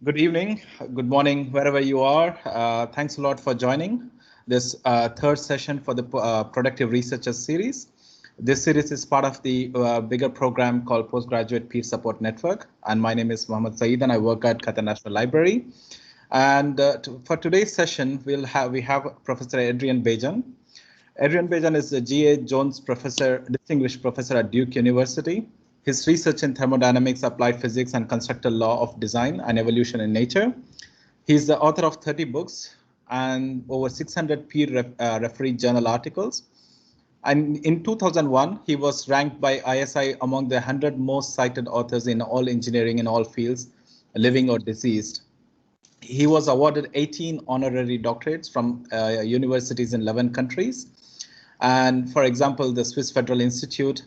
Good evening, good morning, wherever you are. Thanks a lot for joining this third session for the Productive Researchers series. This series is part of the bigger program called Postgraduate Peer Support Network. And my name is Mohammed Saeed and I work at Qatar National Library. And for today's session, we have Professor Adrian Bejan. Adrian Bejan is a G.A. Jones Professor, Distinguished Professor at Duke University. His research in thermodynamics, applied physics, and constructal law of design and evolution in nature. He's the author of 30 books and over 600 peer-refereed journal articles. And in 2001, he was ranked by ISI among the 100 most cited authors in all engineering in all fields, living or deceased. He was awarded 18 honorary doctorates from universities in 11 countries. And for example, the Swiss Federal Institute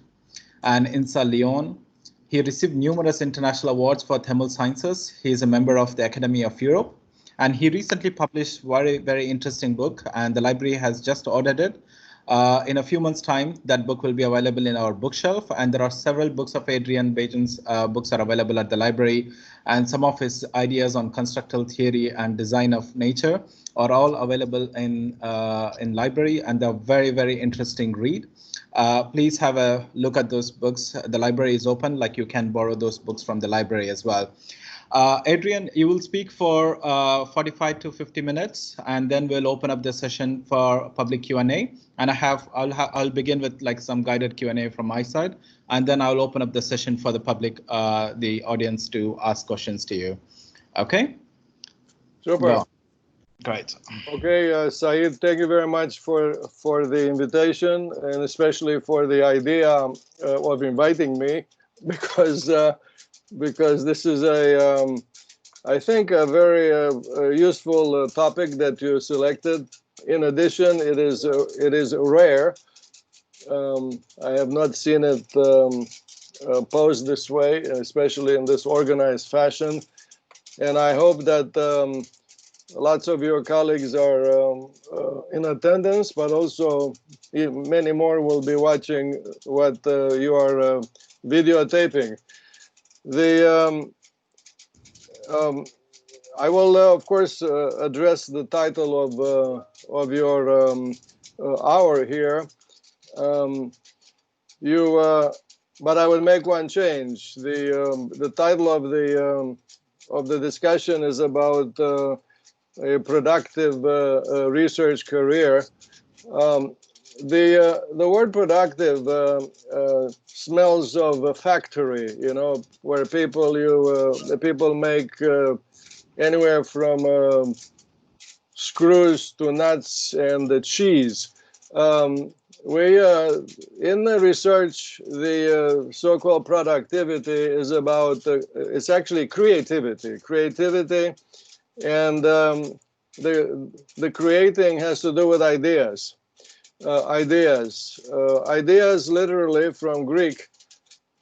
and INSA Lyon. He received numerous international awards for thermal sciences. He is a member of the Academy of Europe. And he recently published a very interesting book, and the library has just ordered it. In a few months' time, that book will be available in our bookshelf, and there are several books of Adrian Bejan's books are available at the library, and some of his ideas on constructal theory and design of nature are all available in library, and they're very interesting read. Please have a look at those books. The library is open, like you can borrow those books from the library as well. Adrian, you will speak for 45 to 50 minutes, and then we'll open up the session for public Q&A. And I'll begin with like some guided Q&A from my side, and then I'll open up the session for the public, the audience to ask questions to you. Okay? Super. Well, great. Okay, Saeed, thank you very much for the invitation, and especially for the idea of inviting me, because this is I think a very useful topic that you selected. In addition, it is rare. I have not seen it posed this way, especially in this organized fashion, and I hope that lots of your colleagues are in attendance, but also many more will be watching what you are videotaping. I will, of course, address the title of your hour here. But I will make one change. The title of the discussion is about a productive research career. The word productive smells of a factory, you know, where people make anywhere from screws to nuts and the cheese. In the research, the so-called productivity is about it's actually creativity, and the creating has to do with ideas. Ideas literally from Greek.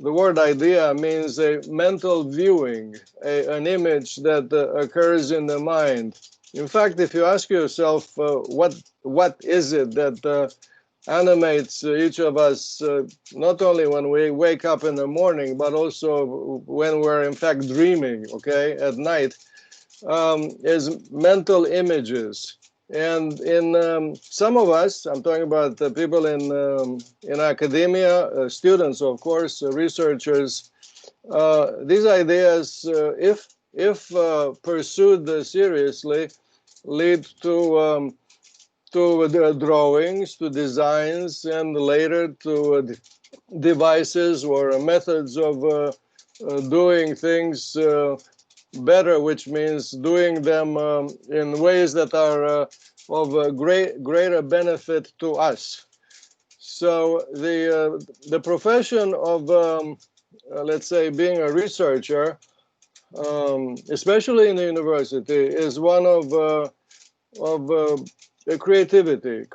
The word idea means a mental viewing, an image that occurs in the mind. In fact, if you ask yourself what is it that animates each of us, not only when we wake up in the morning, but also when we're in fact dreaming, okay, at night, is mental images. And in some of us, I'm talking about the people in academia, students, of course, researchers, these ideas, if pursued seriously, lead to drawings, to designs, and later to devices or methods of doing things better, which means doing them in ways that are of greater benefit to us. So the profession of let's say being a researcher, especially in the university, is one of creativity,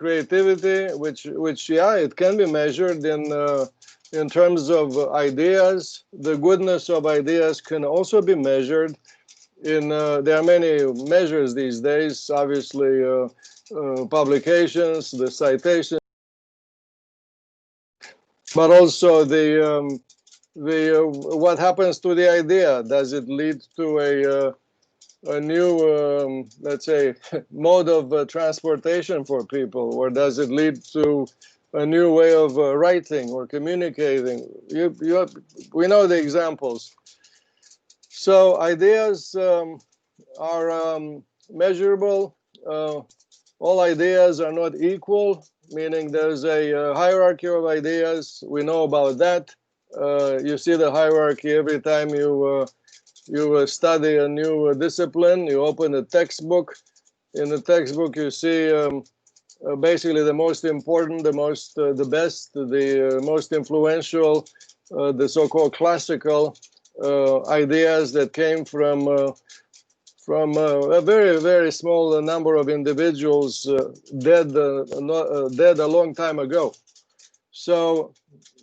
which yeah, it can be measured in terms of ideas. The goodness of ideas can also be measured in, there are many measures these days, obviously publications, the citations, but also what happens to the idea. Does it lead to let's say, mode of transportation for people, or does it lead to a new way of writing or communicating? We know the examples. So ideas are measurable. All ideas are not equal, meaning there's a hierarchy of ideas. We know about that. You see the hierarchy every time you study a new discipline. You open a textbook. In the textbook, you see basically the most important, the best, the most influential, the so-called classical ideas that came from a very, very small number of individuals dead a long time ago. So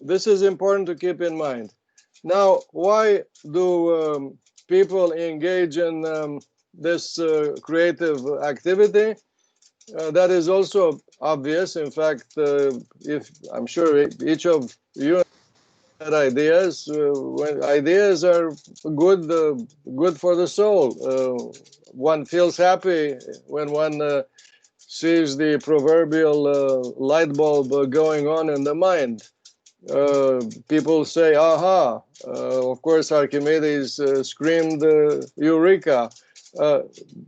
this is important to keep in mind. Now, why do people engage in this creative activity? That is also obvious. In fact, if I'm sure each of you had ideas, when ideas are good for the soul. One feels happy when one sees the proverbial light bulb going on in the mind. People say, aha. Of course, Archimedes screamed, eureka.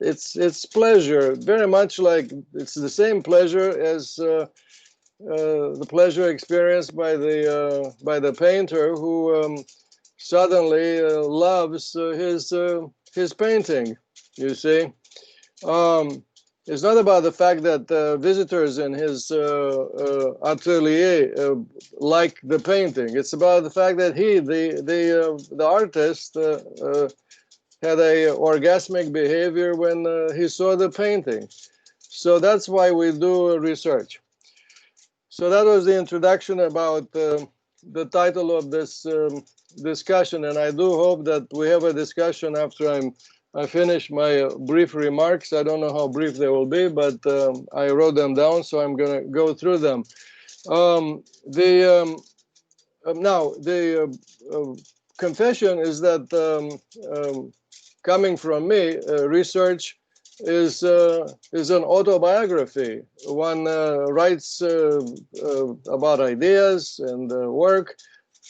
It's pleasure, very much like it's the same pleasure as the pleasure experienced by the painter who suddenly loves his painting. You see, it's not about the fact that visitors in his atelier like the painting. It's about the fact that the artist, had a orgasmic behavior when he saw the painting. So that's why we do research. So that was the introduction about the title of this discussion, and I do hope that we have a discussion after I finish my brief remarks. I don't know how brief they will be, but I wrote them down, so I'm going to go through them. Now, the confession is that coming from me, research is an autobiography. One writes about ideas and work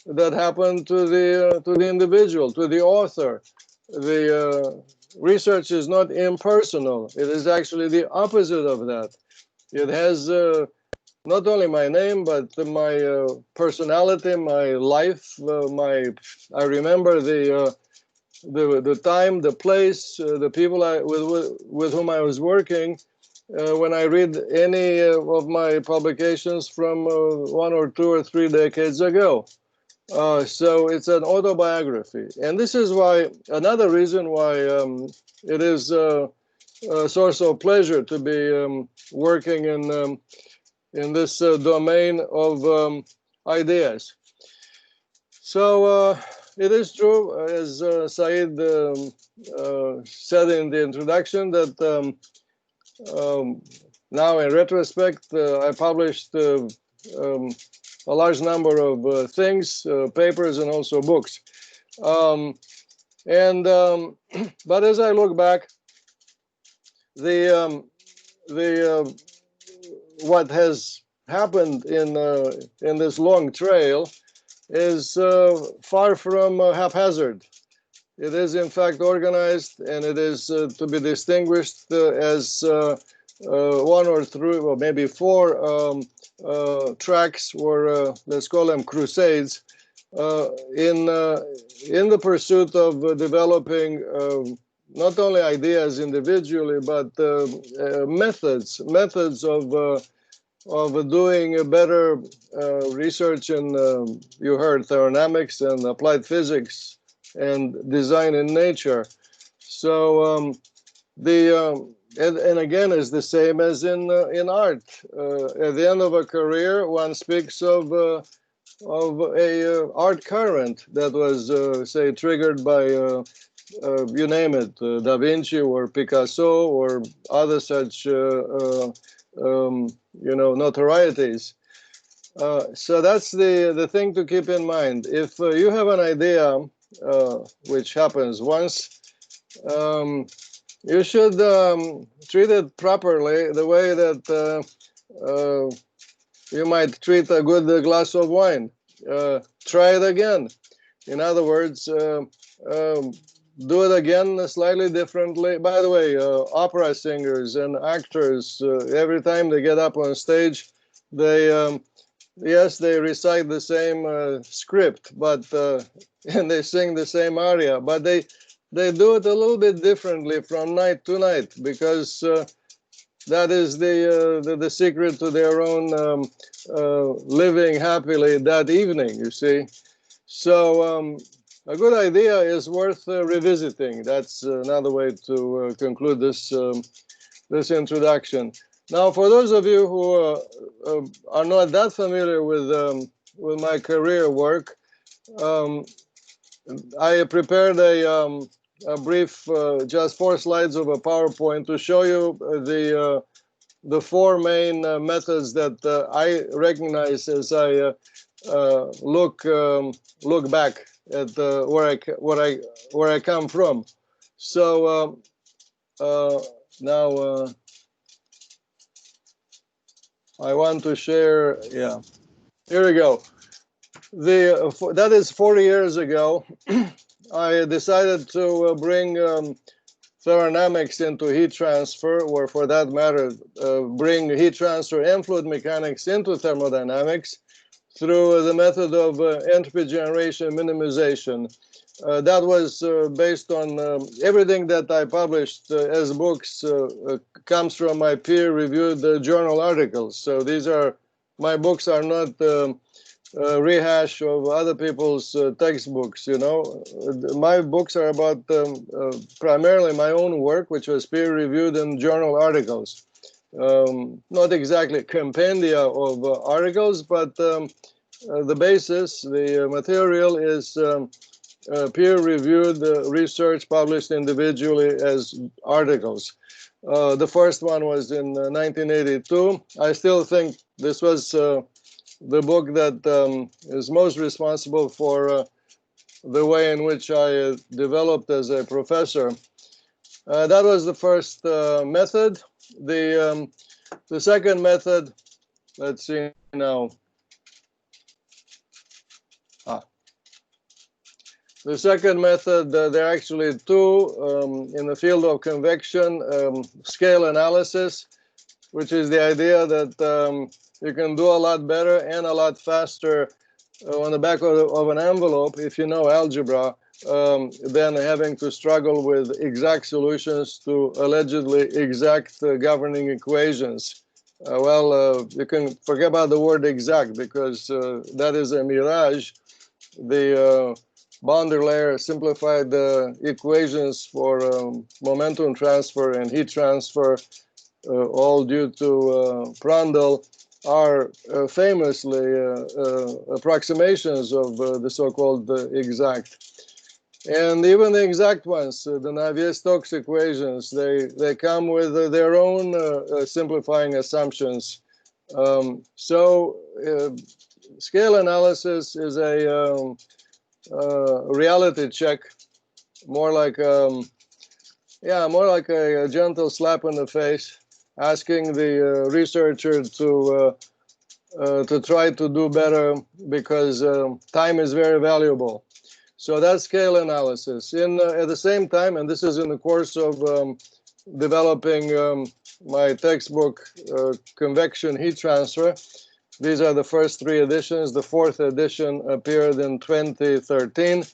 that happen to the individual, to the author. The research is not impersonal. It is actually the opposite of that. It has not only my name, but my personality, my life, I remember the time, the place, the people with whom I was working when I read any of my publications from 1 or 2 or 3 decades ago. So it's an autobiography. And this is why, another reason why it is a source of pleasure to be working in this domain of ideas. So it is true, as Said said in the introduction, that now in retrospect, I published a large number of things, papers, and also books. But as I look back, what has happened in this long trail is far from haphazard. It is in fact organized, and it is to be distinguished as 1 or 3, or maybe 4 tracks, or let's call them crusades, in the pursuit of developing not only ideas individually, but methods of doing a better research in, you heard, thermodynamics and applied physics and design in nature. So and again, is the same as in art. At the end of a career, one speaks of a art current that was, say, triggered by you name it, Da Vinci or Picasso or other such notorieties. So that's the thing to keep in mind. If you have an idea, which happens once, You should treat it properly, the way that you might treat a good glass of wine. Try it again. In other words, do it again slightly differently. By the way, opera singers and actors, every time they get up on stage, they yes, they recite the same script, but and they sing the same aria, but they do it a little bit differently from night to night, because that is the secret to their own living happily that evening, you see. So a good idea is worth revisiting. That's another way to conclude this introduction. Now, for those of you who are not that familiar with my career work, um, I prepared a brief, just 4 slides of a PowerPoint to show you the 4 main methods that I recognize as I look back at where I come from. So now I want to share. Yeah, here we go. That is 40 years ago. I decided to bring thermodynamics into heat transfer, or for that matter, bring heat transfer and fluid mechanics into thermodynamics through the method of entropy generation minimization. That was based on everything that I published as books comes from my peer-reviewed journal articles. So these are, my books are not rehash of other people's textbooks, you know. My books are about primarily my own work, which was peer-reviewed in journal articles. Not exactly compendia of articles, but the basis, the material is peer-reviewed research published individually as articles. The first one was in 1982. I still think this was the book that is most responsible for the way in which I developed as a professor. That was the first method. The second method, let's see now. The second method, there are actually 2 in the field of convection, scale analysis, which is the idea that you can do a lot better and a lot faster on the back of an envelope, if you know algebra, than having to struggle with exact solutions to allegedly exact governing equations. You can forget about the word exact, because that is a mirage. The boundary layer simplified the equations for momentum transfer and heat transfer, all due to Prandtl, are famously approximations of the so-called exact. And even the exact ones, the Navier-Stokes equations, they come with their own simplifying assumptions. So scale analysis is a reality check, more like more like a gentle slap in the face, asking the researcher to try to do better, because time is very valuable. So that's scale analysis. At the same time, and this is in the course of developing my textbook, Convection Heat Transfer. These are the first 3 editions. The 4th edition appeared in 2013.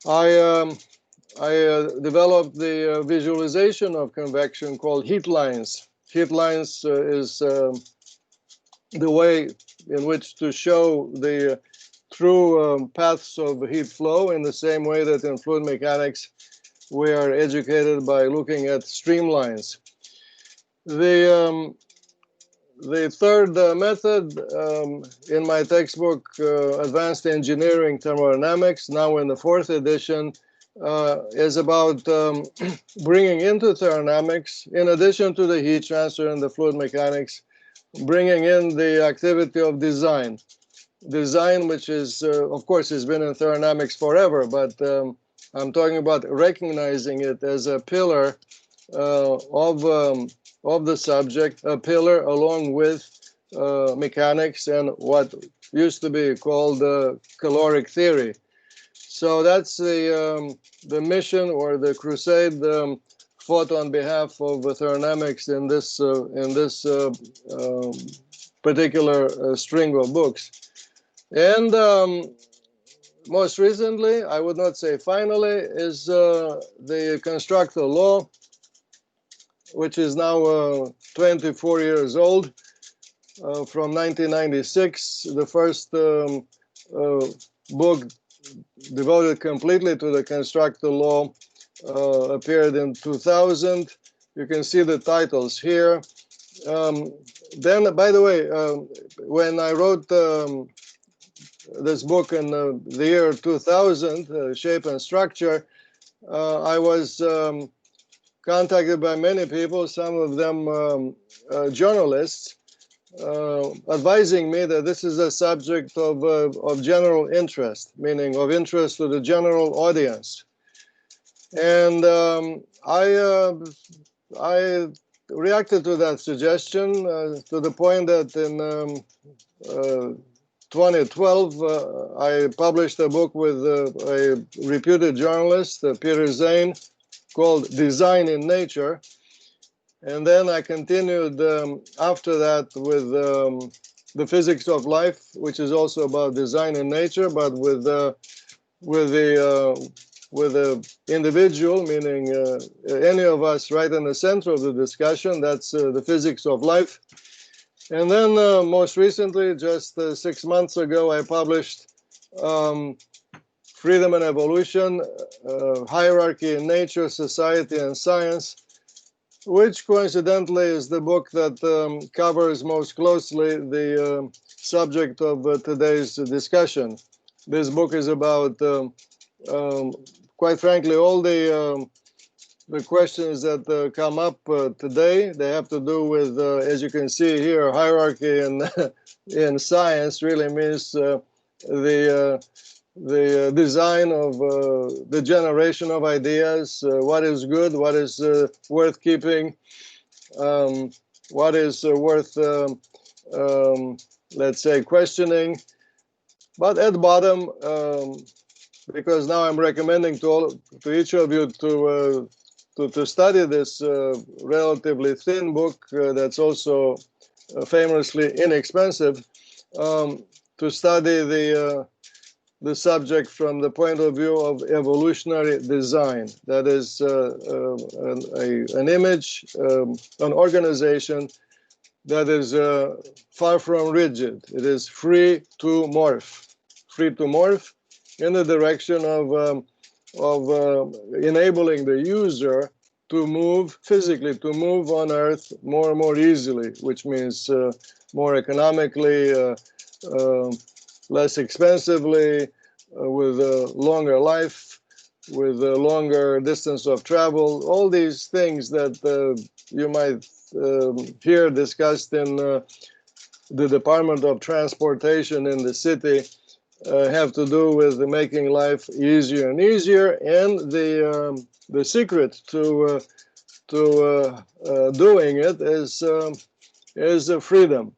I developed the visualization of convection called heat lines. Heat lines is the way in which to show the true paths of heat flow, in the same way that in fluid mechanics we are educated by looking at streamlines. The third method in my textbook, Advanced Engineering Thermodynamics, now in the 4th edition, is about bringing into thermodynamics, in addition to the heat transfer and the fluid mechanics, bringing in the activity of design. Design, which is, of course, has been in thermodynamics forever, but I'm talking about recognizing it as a pillar of the subject, a pillar along with mechanics and what used to be called caloric theory. So that's the mission or the crusade fought on behalf of thermodynamics in this particular string of books. And most recently, I would not say finally, is the Constructal law, which is now 24 years old, from 1996. The first book devoted completely to the Constructal law appeared in 2000. You can see the titles here. Then, by the way, when I wrote this book in the year 2000, Shape and Structure, I was contacted by many people, some of them journalists, advising me that this is a subject of general interest, meaning of interest to the general audience. And I reacted to that suggestion to the point that in 2012, I published a book with a reputed journalist, Peter Zane, called Design in Nature. And then I continued after that with the Physics of Life, which is also about design in nature, but with the individual, meaning any of us right in the center of the discussion. That's the Physics of Life. And then most recently, just 6 months ago, I published Freedom and Evolution, Hierarchy in Nature, Society and Science, which coincidentally is the book that covers most closely the subject of today's discussion. This book is about, quite frankly, all the questions that come up today. They have to do with, as you can see here, hierarchy in science really means the design of the generation of ideas, what is good, what is worth keeping, what is worth, let's say, questioning. But at bottom, because now I'm recommending to each of you to study this relatively thin book that's also famously inexpensive, to study the subject from the point of view of evolutionary design. That is an image, an organization that is far from rigid. It is free to morph in the direction of enabling the user to move physically, to move on Earth more and more easily, which means more economically, less expensively, with a longer life, with a longer distance of travel, all these things that you might hear discussed in the Department of Transportation in the city have to do with making life easier and easier, and the secret to doing it is freedom.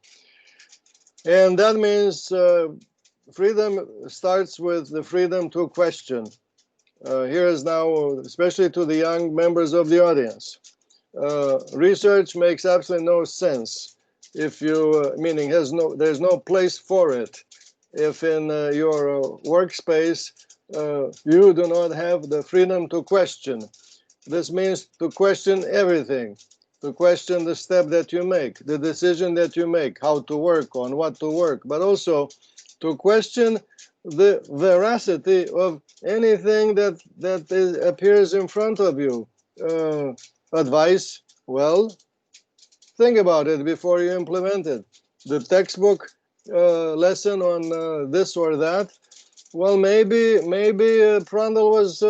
And that means freedom starts with the freedom to question. Here is now, especially to the young members of the audience, research makes absolutely no sense if you, meaning there's no place for it if in your workspace you do not have the freedom to question. This means to question everything, to question the step that you make, the decision that you make, how to work, on what to work, but also to question the veracity of anything that appears in front of you. Advice, well, think about it before you implement it. The textbook lesson on this or that, well, maybe Prandtl was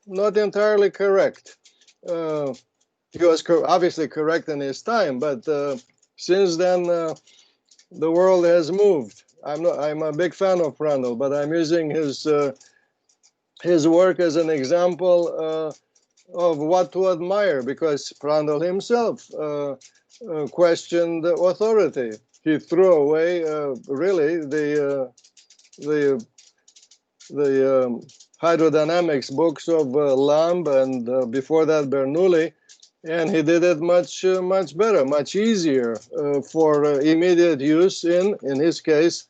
not entirely correct. He was obviously correct in his time, but since then the world has moved. I'm a big fan of Prandtl, but I'm using his his work as an example of what to admire, because Prandtl himself questioned authority. He threw away really the hydrodynamics books of Lamb and before that Bernoulli, and he did it much better, much easier for immediate use in his case,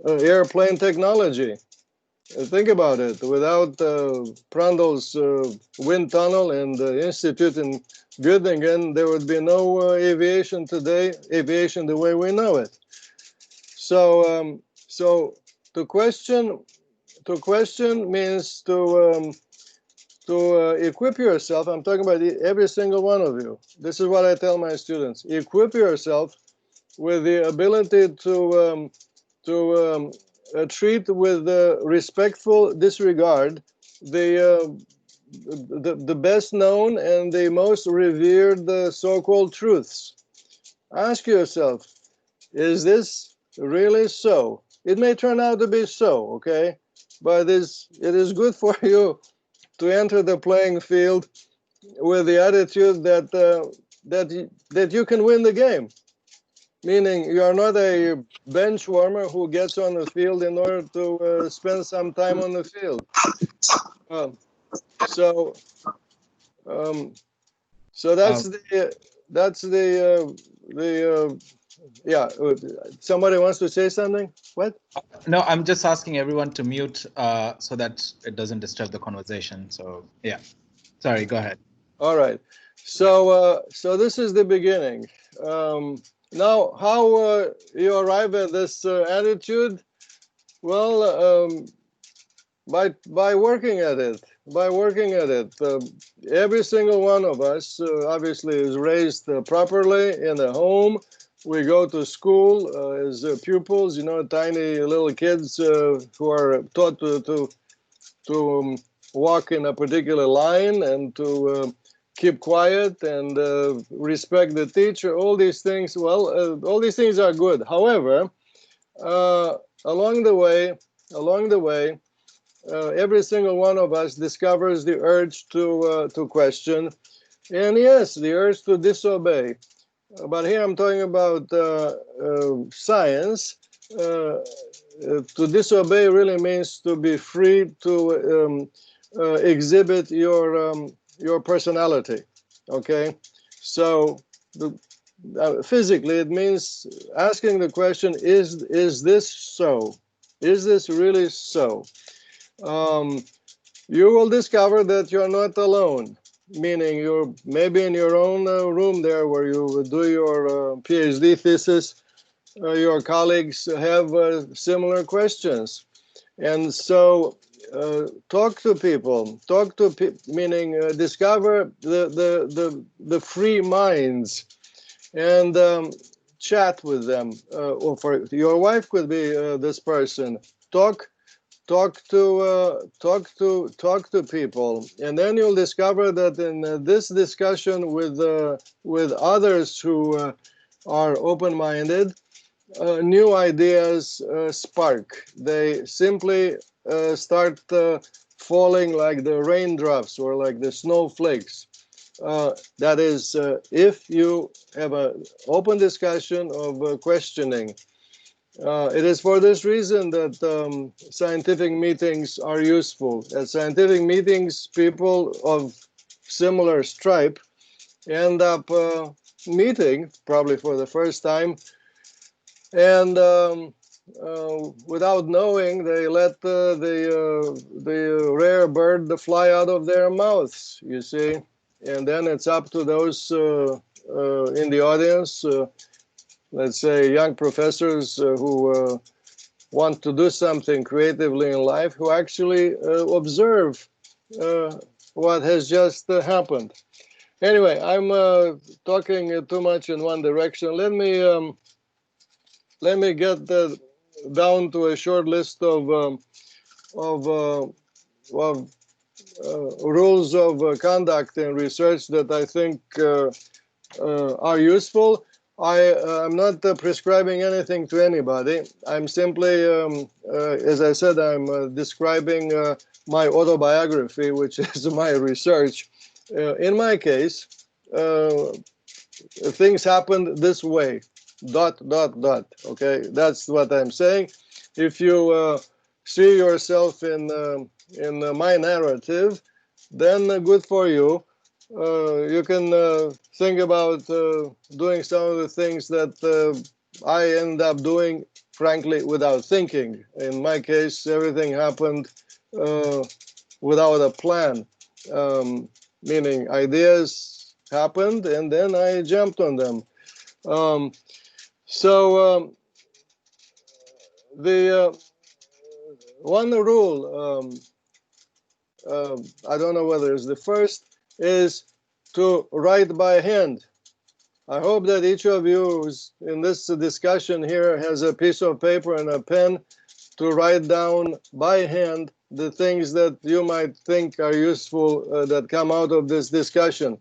airplane technology. Think about it. Without Prandtl's wind tunnel and the institute in Göttingen, there would be no aviation today, aviation the way we know it. So, so to question means to equip yourself. I'm talking about every single one of you. This is what I tell my students: equip yourself with the ability to treat with respectful disregard the best known and the most revered so-called truths. Ask yourself, is this really so? It may turn out to be so, okay? But it is good for you to enter the playing field with the attitude that you can win the game. Meaning you are not a bench warmer who gets on the field in order to spend some time on the field. So that's the yeah. Somebody wants to say something? What? No, I'm just asking everyone to mute so that it doesn't disturb the conversation. So yeah, sorry, go ahead. All right. So so this is the beginning. Now, how you arrive at this attitude? Well, by working at it. By working at it. Every single one of us obviously is raised properly in a home. We go to school as pupils, you know, tiny little kids who are taught to walk in a particular line and to keep quiet and respect the teacher. All these things, well, all these things are good. However, along the way, every single one of us discovers the urge to question, and yes, the urge to disobey. But here I'm talking about science. To disobey really means to be free to exhibit your personality. Okay, so physically it means asking the question: Is this so? Is this really so? You will discover that you're not alone, meaning you're maybe in your own room there where you do your PhD thesis. Your colleagues have similar questions. And so talk to people, meaning discover the free minds and chat with them. Or for your wife could be this person. Talk to people, and then you'll discover that in this discussion with others who are open-minded, new ideas spark. They simply start falling like the raindrops or like the snowflakes. That is, if you have an open discussion of questioning. It is for this reason that scientific meetings are useful. At scientific meetings, people of similar stripe end up meeting, probably for the first time, and without knowing, they let the rare bird fly out of their mouths, you see. And then it's up to those in the audience, let's say young professors who want to do something creatively in life, who actually observe what has just happened. Anyway, I'm talking too much in one direction. Let me get down to a short list of rules of conduct in research that I think are useful. I'm not prescribing anything to anybody. I'm simply, as I said, I'm describing my autobiography, which is my research. In my case, things happened this way, ... Okay, that's what I'm saying. If you see yourself in my narrative, then good for you. You can think about doing some of the things that I end up doing, frankly, without thinking. In my case, everything happened without a plan, meaning ideas happened and then I jumped on them. Um, so the one rule, I don't know whether it's the first, is to write by hand. I hope that each of you who's in this discussion here has a piece of paper and a pen to write down by hand the things that you might think are useful that come out of this discussion.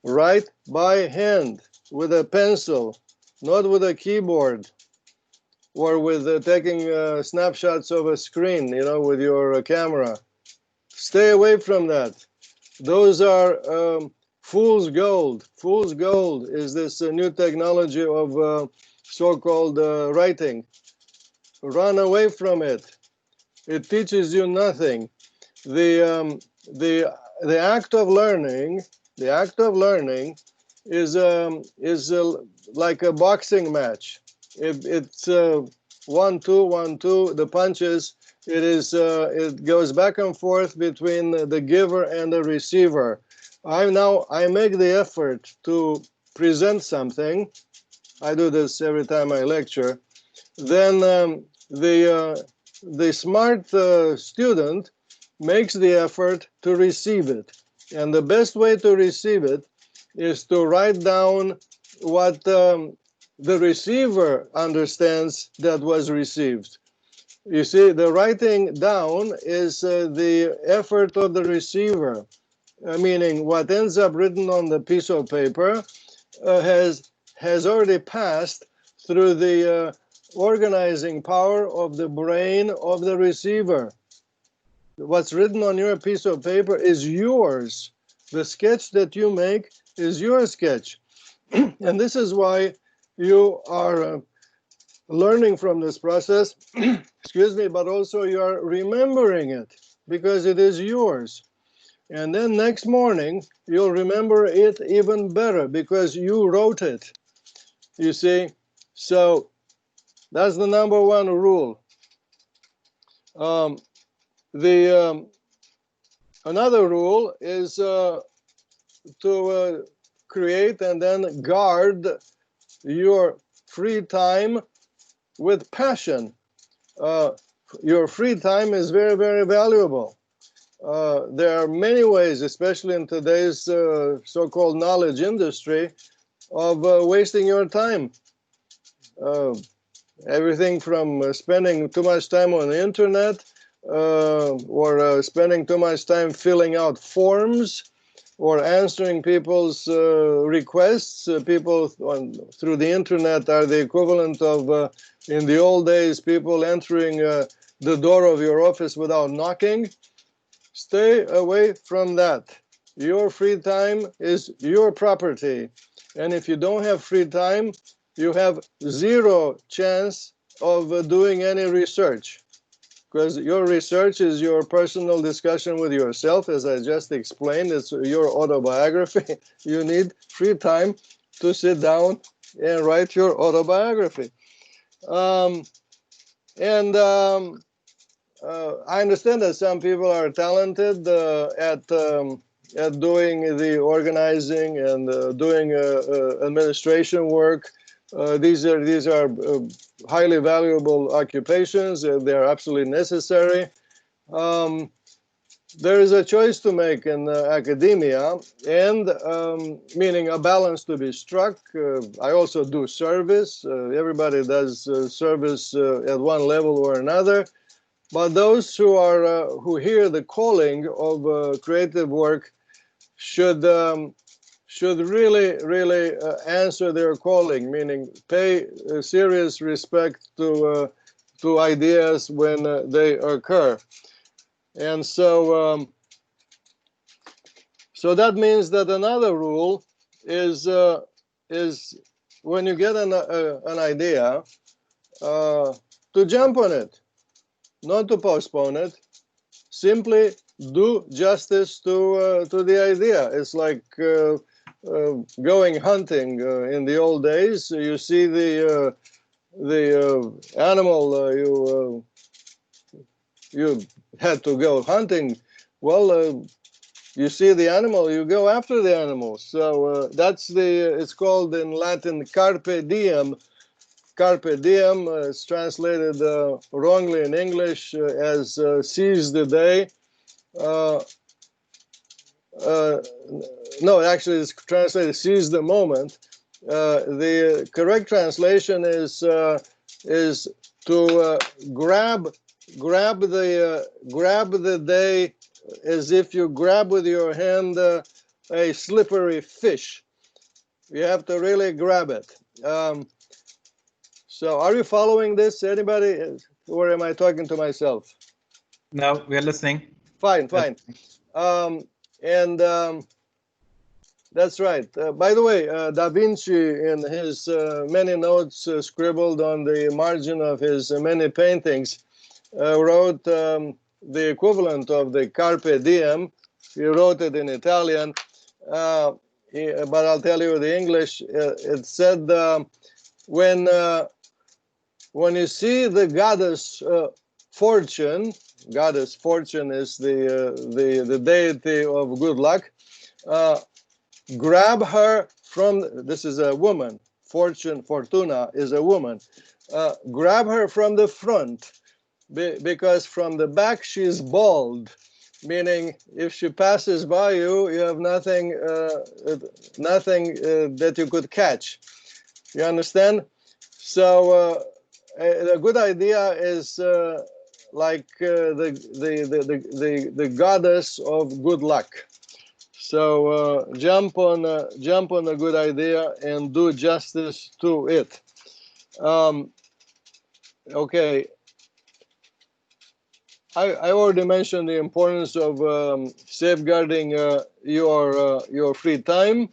Write by hand with a pencil, not with a keyboard or with taking snapshots of a screen, you know, with your camera. Stay away from that. Those are fool's gold. Fool's gold is this new technology of so-called writing. Run away from it. It teaches you nothing. The act of learning, is like a boxing match. It's 1-2, 1-2. The punches. It goes back and forth between the giver and the receiver. I make the effort to present something. I do this every time I lecture. Then the smart student makes the effort to receive it. And the best way to receive it is to write down what the receiver understands that was received. You see, the writing down is the effort of the receiver, meaning what ends up written on the piece of paper has already passed through the organizing power of the brain of the receiver. What's written on your piece of paper is yours. The sketch that you make is your sketch. And this is why you are learning from this process, excuse me, but also you are remembering it because it is yours. And then next morning, you'll remember it even better because you wrote it. You see? So that's the number one rule. Another rule is to create and then guard your free time with passion. Your free time is very, very valuable. There are many ways, especially in today's so-called knowledge industry, of wasting your time. Everything from spending too much time on the internet or spending too much time filling out forms or answering people's requests. People through the internet are the equivalent of, in the old days, people entering the door of your office without knocking. Stay away from that. Your free time is your property. And if you don't have free time, you have zero chance of doing any research. Because your research is your personal discussion with yourself, as I just explained. It's your autobiography. You need free time to sit down and write your autobiography. I understand that some people are talented at doing the organizing and doing administration work. These are highly valuable occupations. They are absolutely necessary. There is a choice to make in academia, and meaning a balance to be struck. I also do service. Everybody does service at one level or another. But those who hear the calling of creative work should should really answer their calling, meaning pay serious respect to ideas when they occur. And so so that means that another rule is when you get an idea, to jump on it, not to postpone it. Simply do justice to the idea. It's like going hunting in the old days. You see the animal you had to go hunting. Well, you see the animal, you go after the animal. So that's it's called in Latin carpe diem. Carpe diem is translated wrongly in English as seize the day. No, actually, it's translated "seize the moment." The correct translation is to grab the day as if you grab with your hand a slippery fish. You have to really grab it. So, are you following this? Anybody, or am I talking to myself? No, we are listening. Fine. And that's right. By the way, Da Vinci, in his many notes scribbled on the margin of his many paintings, wrote the equivalent of the carpe diem. He wrote it in Italian, but I'll tell you the English. It said, when you see the goddess Fortune, goddess Fortune is the deity of good luck. Grab her from, this is a woman, Fortuna is a woman. Grab her from the front, because from the back she's bald, meaning if she passes by you, you have nothing that you could catch. You understand? So a good idea is like the goddess of good luck. So jump on a good idea and do justice to it. Okay, I already mentioned the importance of safeguarding your free time.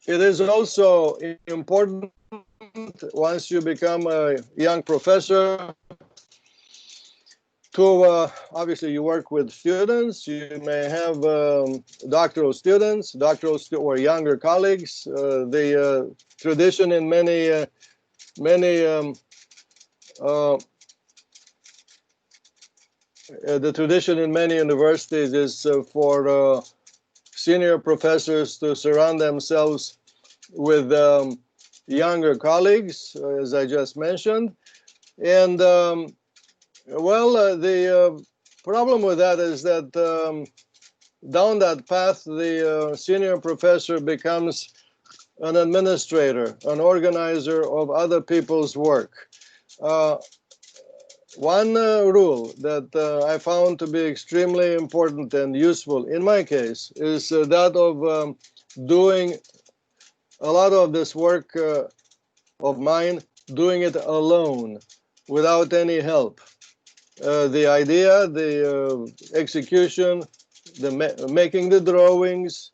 It is also important, once you become a young professor, to obviously you work with students. You may have doctoral students, or younger colleagues. The tradition in many universities is for senior professors to surround themselves with younger colleagues, as I just mentioned. And the problem with that is that down that path, the senior professor becomes an administrator, an organizer of other people's work. One rule that I found to be extremely important and useful in my case is that of doing a lot of this work of mine, doing it alone, without any help. The idea, the execution, making the drawings,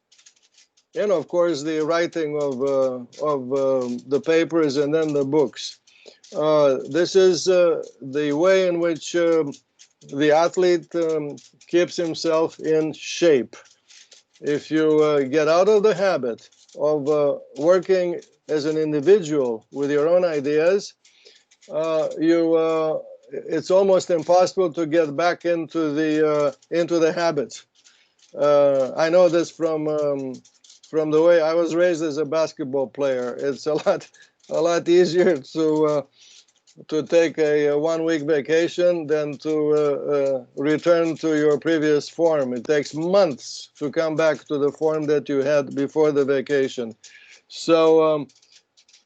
and of course the writing of the papers and then the books. This is the way in which the athlete keeps himself in shape. If you get out of the habit of working as an individual with your own ideas, it's almost impossible to get back into the habit. I know this from the way I was raised as a basketball player. It's a lot easier to take a 1 week vacation than to return to your previous form. It takes months to come back to the form that you had before the vacation. So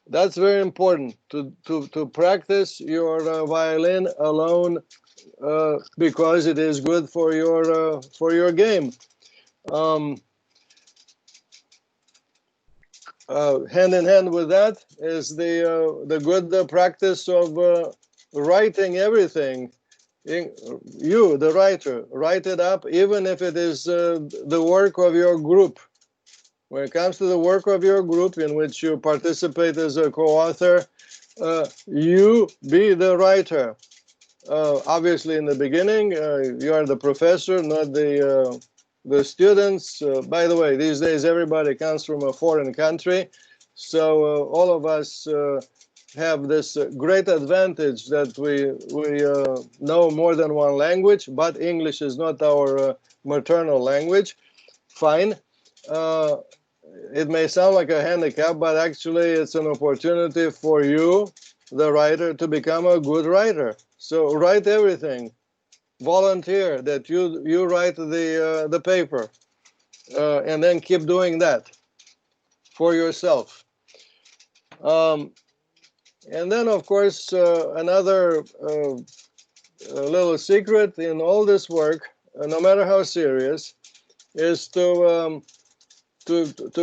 that's very important to practice your violin alone, because it is good for your game. Hand in hand with that is the good practice of writing everything. You, the writer, write it up, even if it is the work of your group. When it comes to the work of your group in which you participate as a co-author, you be the writer. Obviously, in the beginning, you are the professor, not the students. By the way, these days everybody comes from a foreign country, so all of us have this great advantage that we know more than one language, but English is not our maternal language. Fine. It may sound like a handicap, but actually it's an opportunity for you, the writer, to become a good writer. So write everything. Volunteer that you write the paper, and then keep doing that for yourself. And then, of course, another little secret in all this work, no matter how serious, is to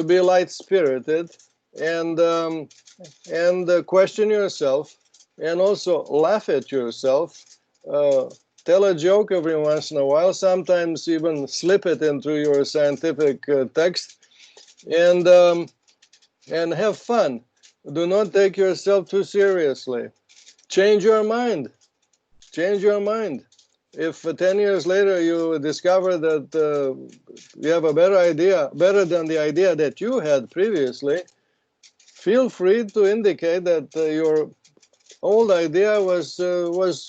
be light-spirited and question yourself, and also laugh at yourself. Tell a joke every once in a while, sometimes even slip it into your scientific text, and have fun. Do not take yourself too seriously. Change your mind. Change your mind. If 10 years later you discover that you have a better idea, better than the idea that you had previously, feel free to indicate that your old idea was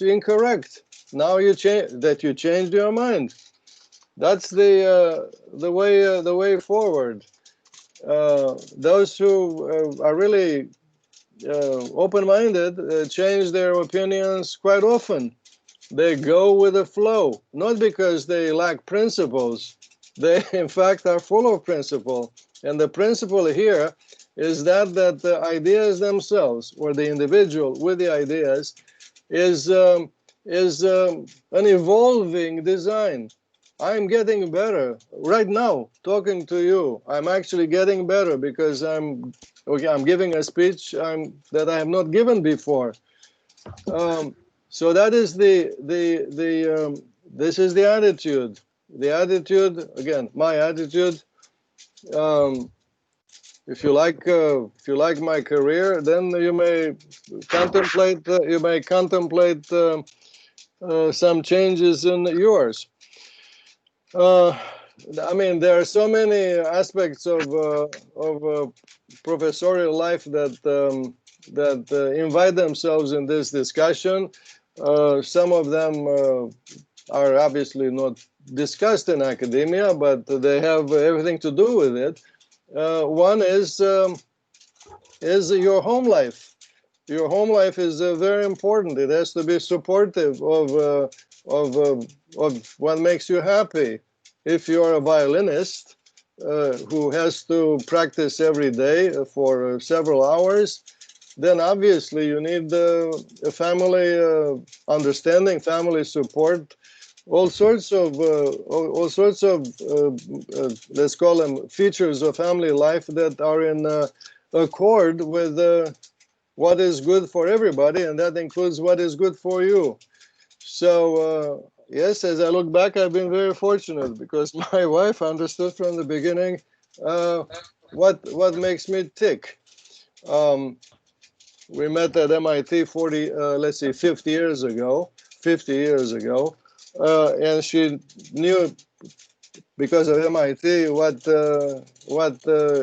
incorrect. Now you changed your mind. That's the way forward. Those who are really open-minded change their opinions quite often. They go with the flow, not because they lack principles. They, in fact, are full of principle. And the principle here is that the ideas themselves, or the individual with the ideas, is an evolving design. I'm getting better right now talking to you. I'm actually getting better because I'm giving a speech that I have not given before. So that is this is the attitude. The attitude, again, my attitude. If you like my career, then you may contemplate some changes in yours. I mean, there are so many aspects of professorial life that invite themselves in this discussion. Some of them are obviously not discussed in academia, but they have everything to do with it. One is your home life. Your home life is very important. It has to be supportive of what makes you happy. If you're a violinist who has to practice every day for several hours, then obviously you need a family understanding, family support, all sorts of let's call them features of family life that are in accord with what is good for everybody, and that includes what is good for you. So yes, as I look back, I've been very fortunate because my wife understood from the beginning what makes me tick. We met at MIT 50 years ago, and she knew because of MIT what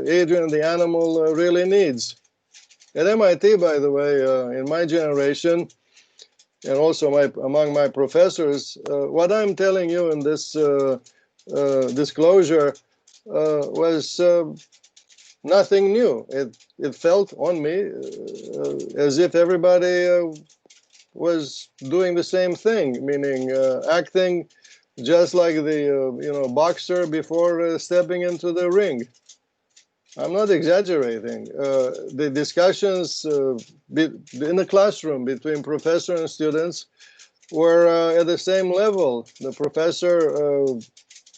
Adrian the animal really needs. At MIT, by the way, in my generation, and also among my professors, what I'm telling you in this disclosure was nothing new. It felt on me as if everybody was doing the same thing, meaning acting just like the boxer before stepping into the ring. I'm not exaggerating. The discussions in the classroom between professor and students were at the same level. The professor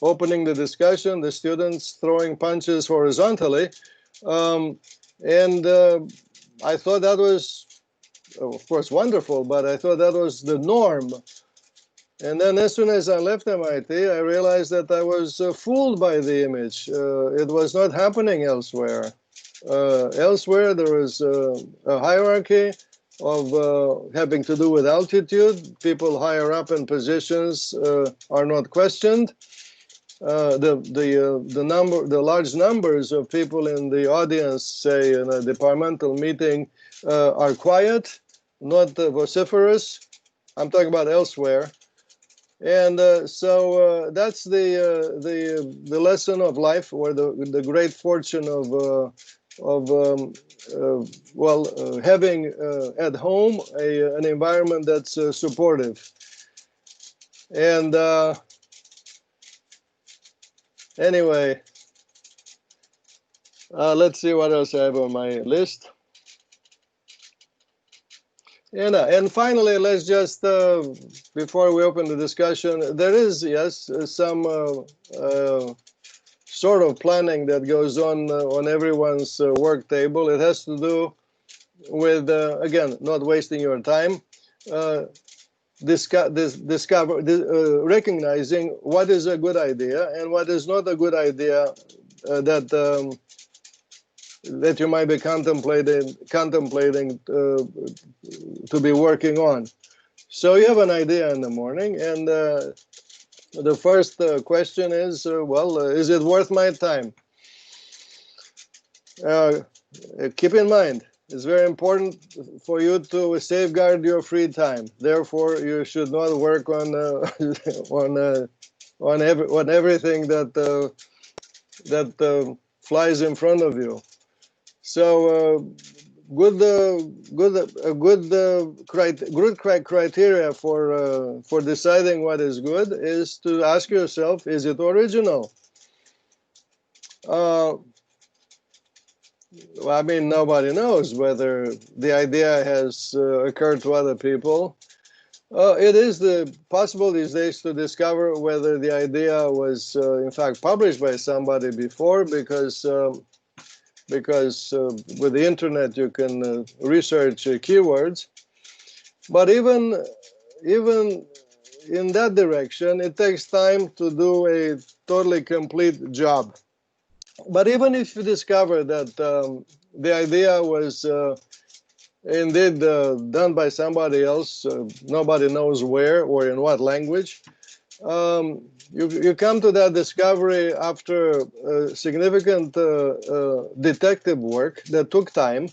opening the discussion, the students throwing punches horizontally, And I thought that was, of course, wonderful, but I thought that was the norm. And then as soon as I left MIT, I realized that I was fooled by the image. It was not happening elsewhere. Elsewhere, there was a hierarchy of having to do with altitude. People higher up in positions are not questioned. The large numbers of people in the audience, say in a departmental meeting, are quiet, not vociferous. I'm talking about elsewhere. And so that's the lesson of life, or the great fortune of having at home an environment that's supportive. And anyway, let's see what else I have on my list. And finally, let's just, before we open the discussion, there is, yes, some sort of planning that goes on everyone's work table. It has to do with, again, not wasting your time, recognizing what is a good idea and what is not a good idea that you might be contemplating to be working on. So you have an idea in the morning, and the first question is, is it worth my time? Keep in mind, it's very important for you to safeguard your free time. Therefore, you should not work on on everything that flies in front of you. So good criteria for deciding what is good is to ask yourself, is it original? I mean, nobody knows whether the idea has occurred to other people. It is possible these days to discover whether the idea was in fact published by somebody before, because with the internet you can research keywords. But even in that direction, it takes time to do a totally complete job. But even if you discover that the idea was indeed done by somebody else, nobody knows where or in what language, you come to that discovery after significant detective work that took time,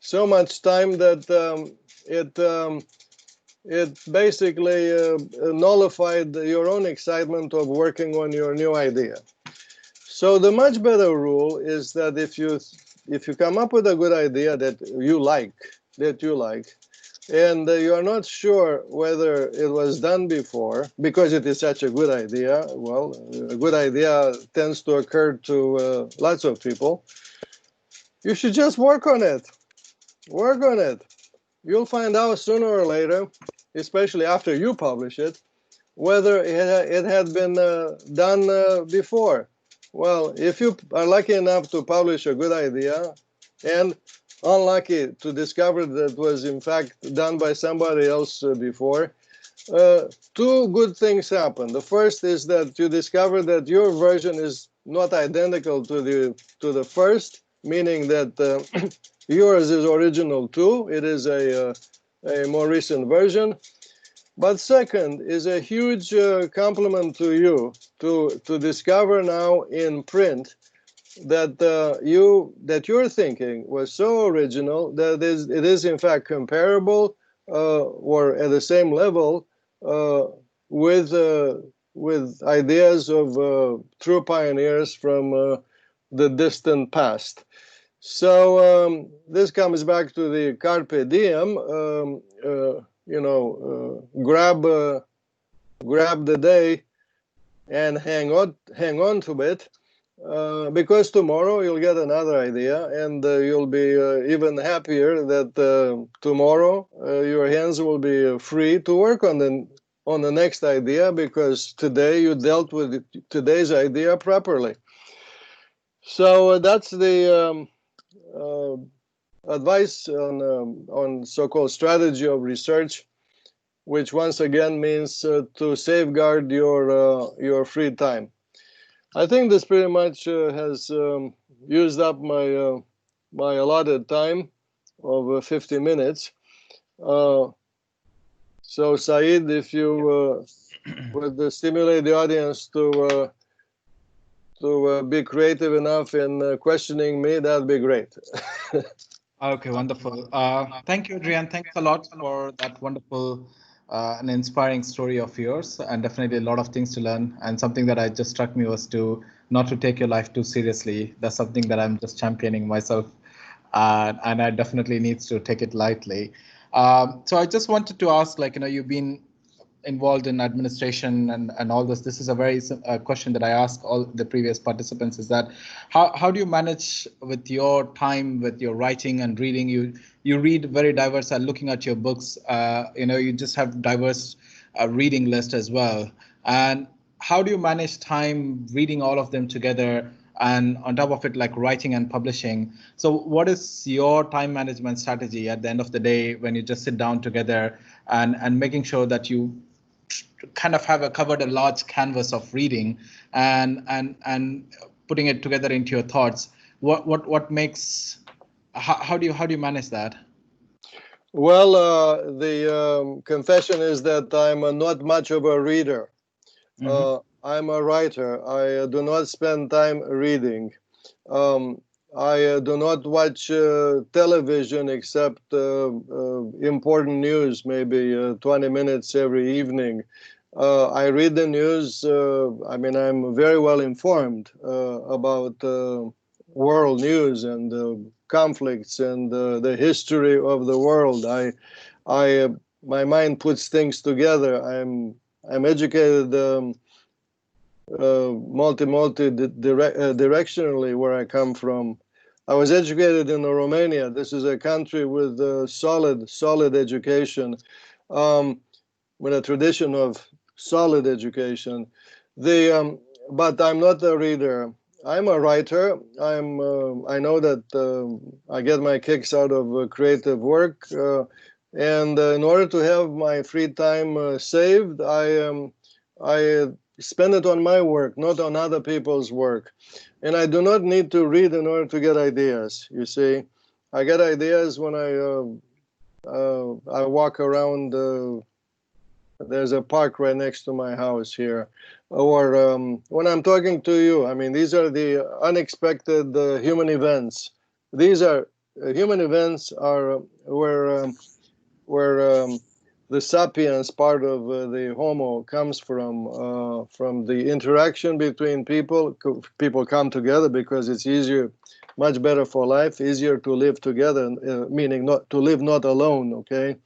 so much time that it basically nullified your own excitement of working on your new idea. So the much better rule is that if you come up with a good idea that you like, and you are not sure whether it was done before, because it is such a good idea, well, a good idea tends to occur to lots of people, you should just work on it. Work on it. You'll find out sooner or later, especially after you publish it, whether it had been done before. Well, if you are lucky enough to publish a good idea and unlucky to discover that it was in fact done by somebody else before, two good things happen. The first is that you discover that your version is not identical to the first, meaning that yours is original too. It is a more recent version. But second is a huge compliment to you to discover now in print that your thinking was so original that it is in fact comparable or at the same level with ideas of true pioneers from the distant past. So this comes back to the carpe diem. Grab the day and hang on to it, because tomorrow you'll get another idea, and you'll be even happier that tomorrow your hands will be free to work on the next idea, because today you dealt with today's idea properly. So that's the advice on so-called strategy of research, which once again means to safeguard your free time. I think this pretty much has used up my allotted time of 50 minutes. So Saeed, if you would stimulate the audience to be creative enough in questioning me, that'd be great. Okay, wonderful. Thank you, Adrian. Thanks a lot for that wonderful and inspiring story of yours, and definitely a lot of things to learn. And something that I just struck me was to not to take your life too seriously. That's something that I'm just championing myself, and I definitely needs to take it lightly. So I just wanted to ask, like, you've been involved in administration and all this. This is a very question that I ask all the previous participants, is that how do you manage with your time, with your writing and reading? You read very diverse, looking at your books, you just have diverse reading list as well. And how do you manage time reading all of them together? And on top of it, like writing and publishing. So what is your time management strategy at the end of the day when you just sit down together and making sure that you kind of have covered a large canvas of reading and putting it together into your thoughts? What makes, how do you manage that? Well, the confession is that I'm not much of a reader. I'm a writer. I do not spend time reading. I do not watch television except important news, maybe 20 minutes every evening. I read the news. I mean, I'm very well informed about world news and conflicts and the history of the world. My mind puts things together. I'm educated directionally where I come from. I was educated in Romania. This is a country with solid education, with a tradition of solid education. But I'm not a reader. I'm a writer. I know that I get my kicks out of creative work, and in order to have my free time saved, I spend it on my work, not on other people's work. And I do not need to read in order to get ideas. You see, I get ideas when I walk around. There's a park right next to my house here, or when I'm talking to you. I mean, these are the unexpected human events. These are human events are where the sapiens part of the Homo comes from the interaction between people. People come together because it's easier, much better for life, easier to live together, meaning not to live not alone. Okay.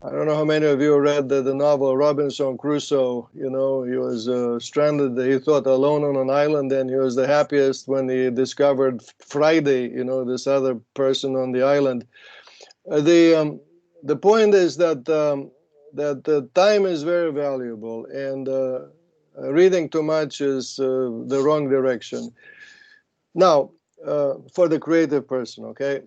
I don't know how many of you read the novel Robinson Crusoe. You know, he was stranded. He thought alone on an island, and he was the happiest when he discovered Friday. You know, this other person on the island. The point is that time is very valuable, and reading too much is the wrong direction. Now, for the creative person, okay,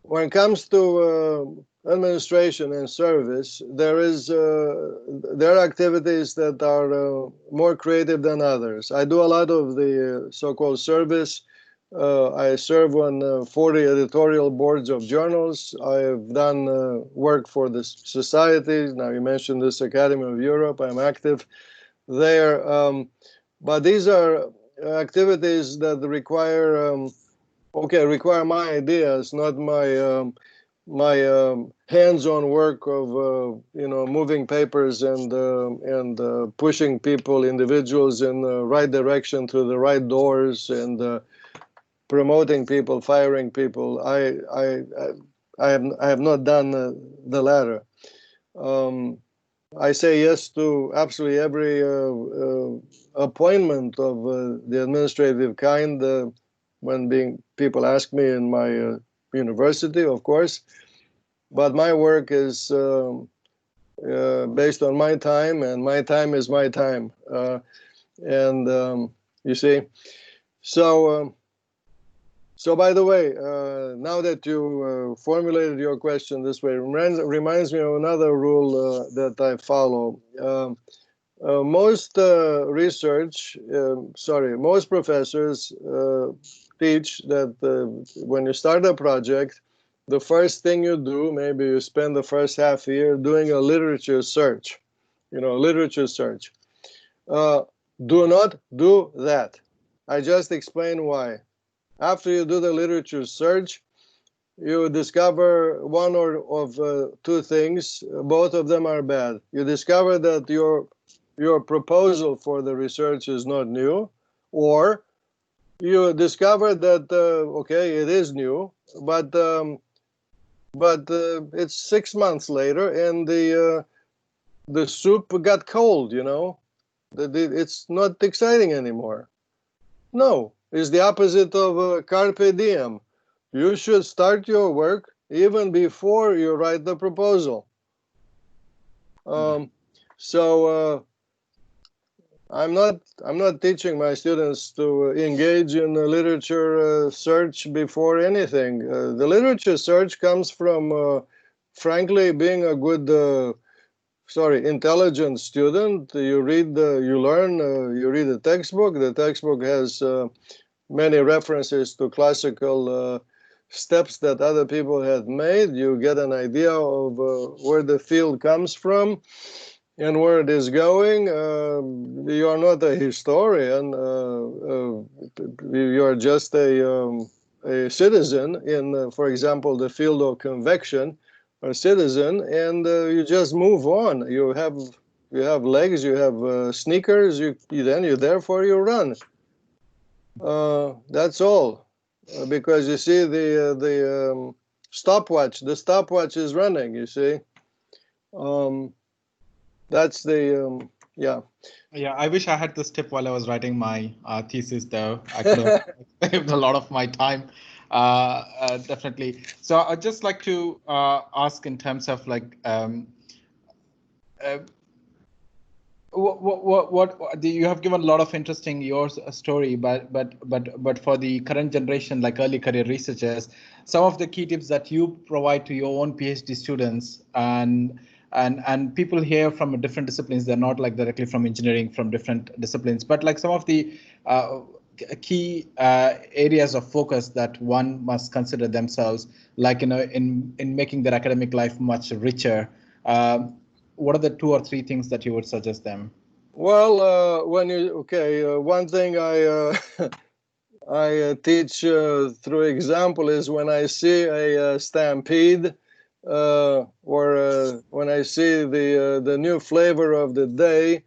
when it comes to administration and service, there are activities that are more creative than others. I do a lot of the so-called service. I serve on 40 editorial boards of journals. I have done work for the societies. Now you mentioned this Academy of Europe. I'm active there. But these are activities that require require my ideas, not my hands-on work of moving papers and pushing people, individuals, in the right direction through the right doors and promoting people, firing people. I have not done the latter. I say yes to absolutely every appointment of the administrative kind when people ask me in my university, of course. But my work is based on my time, and my time is my time. And You see? So, so by the way, now that you formulated your question this way, reminds me of another rule that I follow. Most most professors teach that when you start a project, the first thing you do, maybe you spend the first half year doing a literature search, literature search. Do not do that. I just explained why. After you do the literature search, you discover one of two things. Both of them are bad. You discover that your proposal for the research is not new, or you discover that okay, it is new, but it's 6 months later and the soup got cold. It's not exciting anymore. No, it's the opposite of carpe diem. You should start your work even before you write the proposal. So I'm not teaching my students to engage in a literature search before anything. The literature search comes from, frankly, being a good, intelligent student. You read, you learn, you read a textbook. The textbook has many references to classical steps that other people had made. You get an idea of where the field comes from and where it is going. You are not a historian. You are just a citizen in, for example, the field of convection, a citizen, and you just move on. You have legs, you have sneakers. Therefore you run. That's all, because you see the stopwatch. The stopwatch is running. You see. That's the yeah. Yeah, I wish I had this tip while I was writing my thesis, though. I could have saved a lot of my time, definitely. So I'd just like to ask in terms of like, what you have given a lot of interesting your story, but for the current generation, like early career researchers, some of the key tips that you provide to your own PhD students and people here from different disciplines, they're not like directly from engineering, from different disciplines, but like some of the key areas of focus that one must consider themselves, like in making their academic life much richer. What are the 2 or 3 things that you would suggest them? Well, one thing I I teach through example is when I see a stampede, or when I see the new flavor of the day,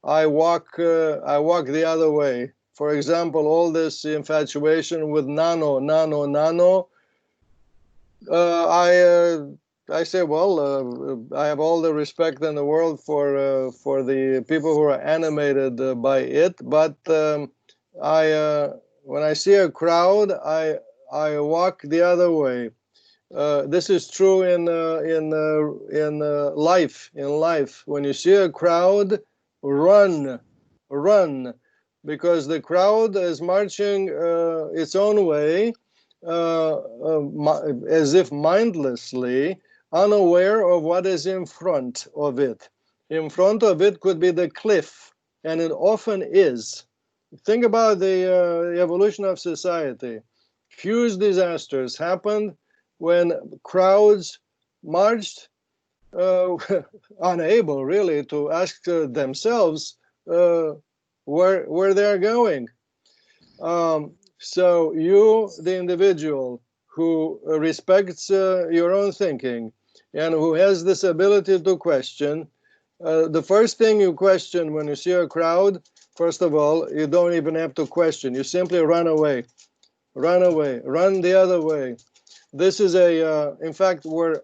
I walk the other way. For example, all this infatuation with nano. I say, well, I have all the respect in the world for the people who are animated by it, but when I see a crowd, I walk the other way. This is true in life. In life, when you see a crowd, run, because the crowd is marching its own way, as if mindlessly, unaware of what is in front of it. In front of it could be the cliff, and it often is. Think about the evolution of society. Huge disasters happened when crowds marched, unable really to ask themselves where they're going. So you, the individual who respects your own thinking and who has this ability to question, the first thing you question when you see a crowd, first of all, you don't even have to question. You simply run away. Run away. Run the other way. This is in fact, where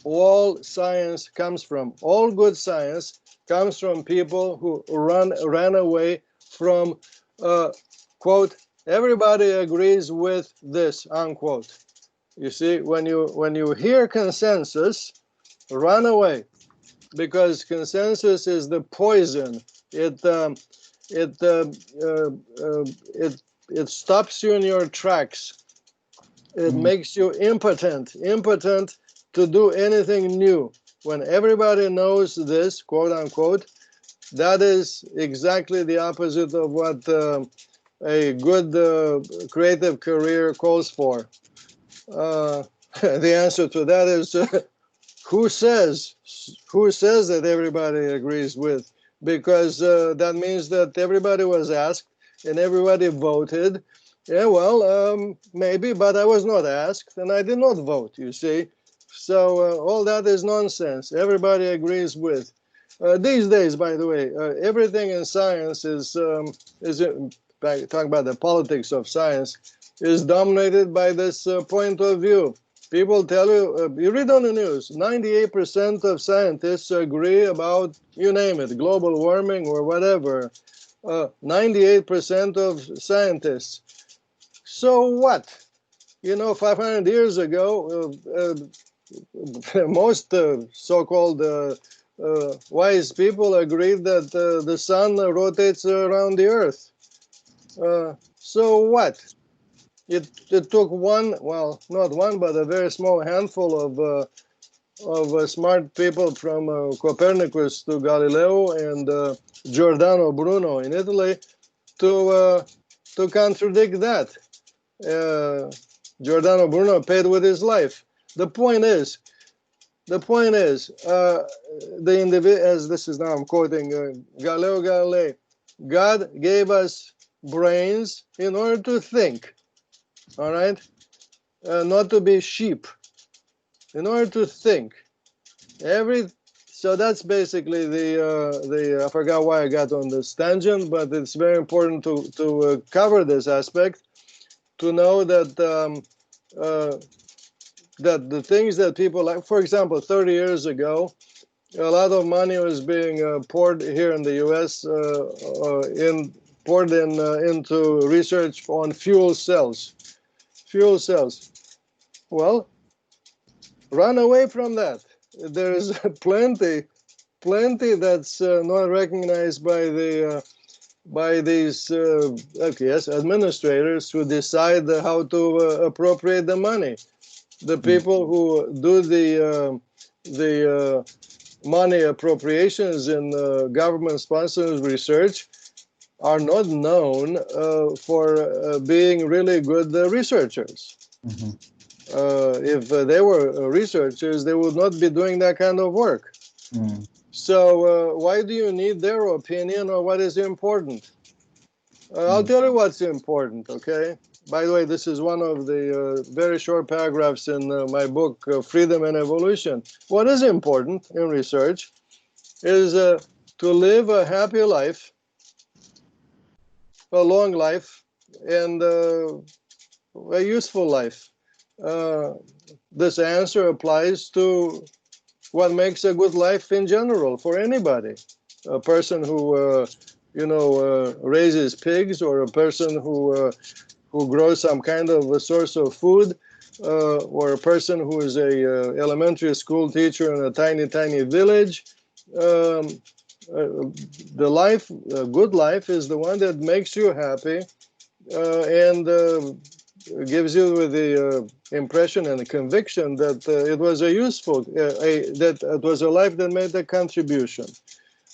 all science comes from. All good science comes from people who ran away from, quote, everybody agrees with this, unquote. You see, when you hear consensus, run away, because consensus is the poison. it it stops you in your tracks. It makes you impotent to do anything new. When everybody knows this, quote unquote, that is exactly the opposite of what a good creative career calls for. The answer to that is who says that everybody agrees with? Because that means that everybody was asked and everybody voted. Yeah, well, maybe, but I was not asked and I did not vote, you see. So all that is nonsense. Everybody agrees with. These days, by the way, everything in science talking about the politics of science, is dominated by this point of view. People tell you, you read on the news, 98% of scientists agree about, you name it, global warming or whatever. 98% of scientists. So what? You know, 500 years ago, most so-called wise people agreed that the sun rotates around the earth. So what? It took one, well, not one, but a very small handful of smart people from Copernicus to Galileo and Giordano Bruno in Italy to contradict that. Giordano Bruno paid with his life. The point is, the individual, as this is now I'm quoting Galileo Galilei, God gave us brains in order to think, all right, not to be sheep, in order to think. So that's basically the I forgot why I got on this tangent, but it's very important to cover this aspect, to know that that the things that people like, for example, 30 years ago, a lot of money was being poured here in the U.S. Poured into research on fuel cells. Fuel cells. Well, run away from that. There's plenty that's not recognized by these administrators who decide how to appropriate the money. The people who do the money appropriations in government-sponsored research are not known for being really good researchers. Mm-hmm. If they were researchers, they would not be doing that kind of work. Mm. So why do you need their opinion or what is important? I'll tell you what's important, okay? By the way, this is one of the very short paragraphs in my book, Freedom and Evolution. What is important in research is to live a happy life, a long life, and a useful life. This answer applies to what makes a good life in general for anybody. A person who, raises pigs, or a person who grows some kind of a source of food, or a person who is a elementary school teacher in a tiny village. The life, a good life, is the one that makes you happy and gives you the impression and the conviction that it was a useful, that it was a life that made a contribution.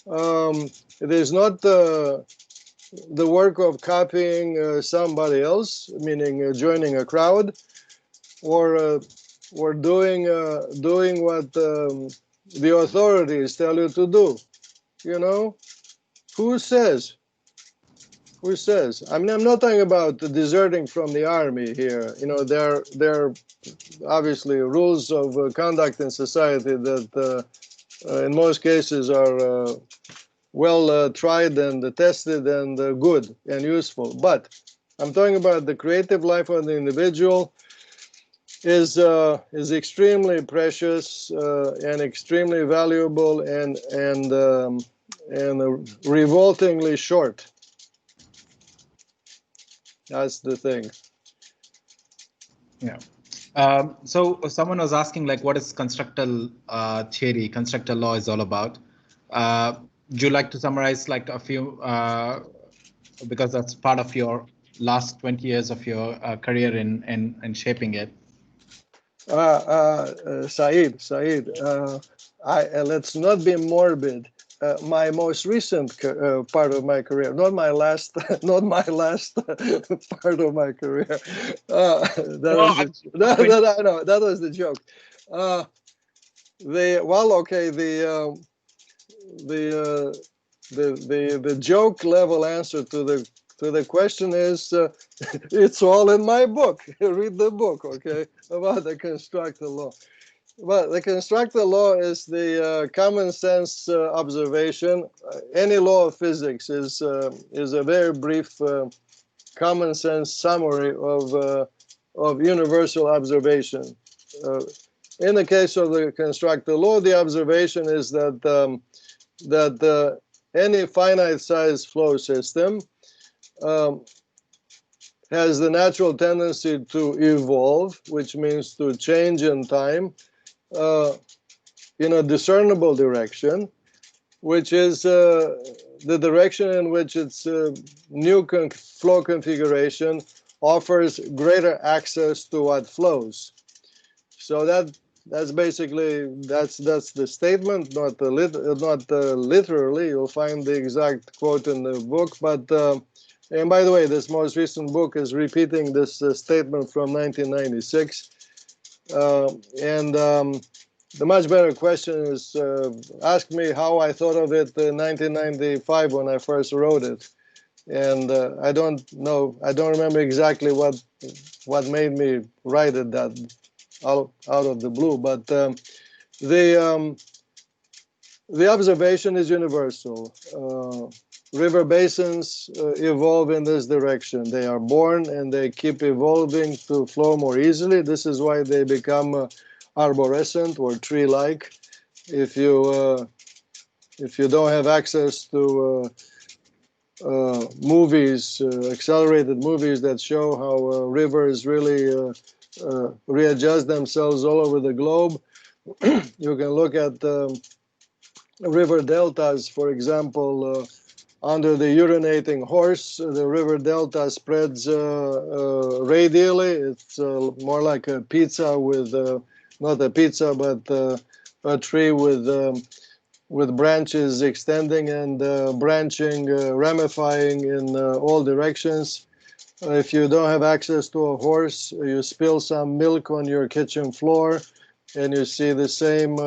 It is not the work of copying somebody else, meaning joining a crowd, or doing what the authorities tell you to do. You know, who says? Who says? I mean, I'm not talking about deserting from the army here. You know, there are obviously rules of conduct in society that, in most cases, are well tried and tested and good and useful. But I'm talking about the creative life of the individual is extremely precious and extremely valuable and revoltingly short. That's the thing. Yeah. So someone was asking, like, what is constructal theory, constructal law is all about. Would you like to summarize like a few because that's part of your last 20 years of your career in shaping it. Saeed, let's not be morbid. My most recent part of my career, not my last, not my last part of my career. That No, was the, that, I know that was the joke. Okay, the the joke level answer to the question is it's all in my book. Read the book, okay, about the constructal law. Well, the constructal law is the common sense observation. Any law of physics is a very brief common sense summary of universal observation. In the case of the constructal law, the observation is that any finite size flow system um, has the natural tendency to evolve, which means to change in time in a discernible direction, which is the direction in which its new flow configuration offers greater access to what flows. So that's basically that's the statement, not literally. You'll find the exact quote in the book, but and by the way, this most recent book is repeating this statement from 1996, and the much better question is ask me how I thought of it in 1995 when I first wrote it, and I don't know, I don't remember exactly what made me write it that out of the blue, but the observation is universal. River basins evolve in this direction. They are born and they keep evolving to flow more easily. This is why they become arborescent or tree-like. If you don't have access to movies, accelerated movies that show how rivers really readjust themselves all over the globe, you can look at river deltas, for example. Under the urinating horse, the river delta spreads radially. It's more like a pizza with, not a pizza, but a tree with branches extending and branching, ramifying in all directions. If you don't have access to a horse, you spill some milk on your kitchen floor and you see the same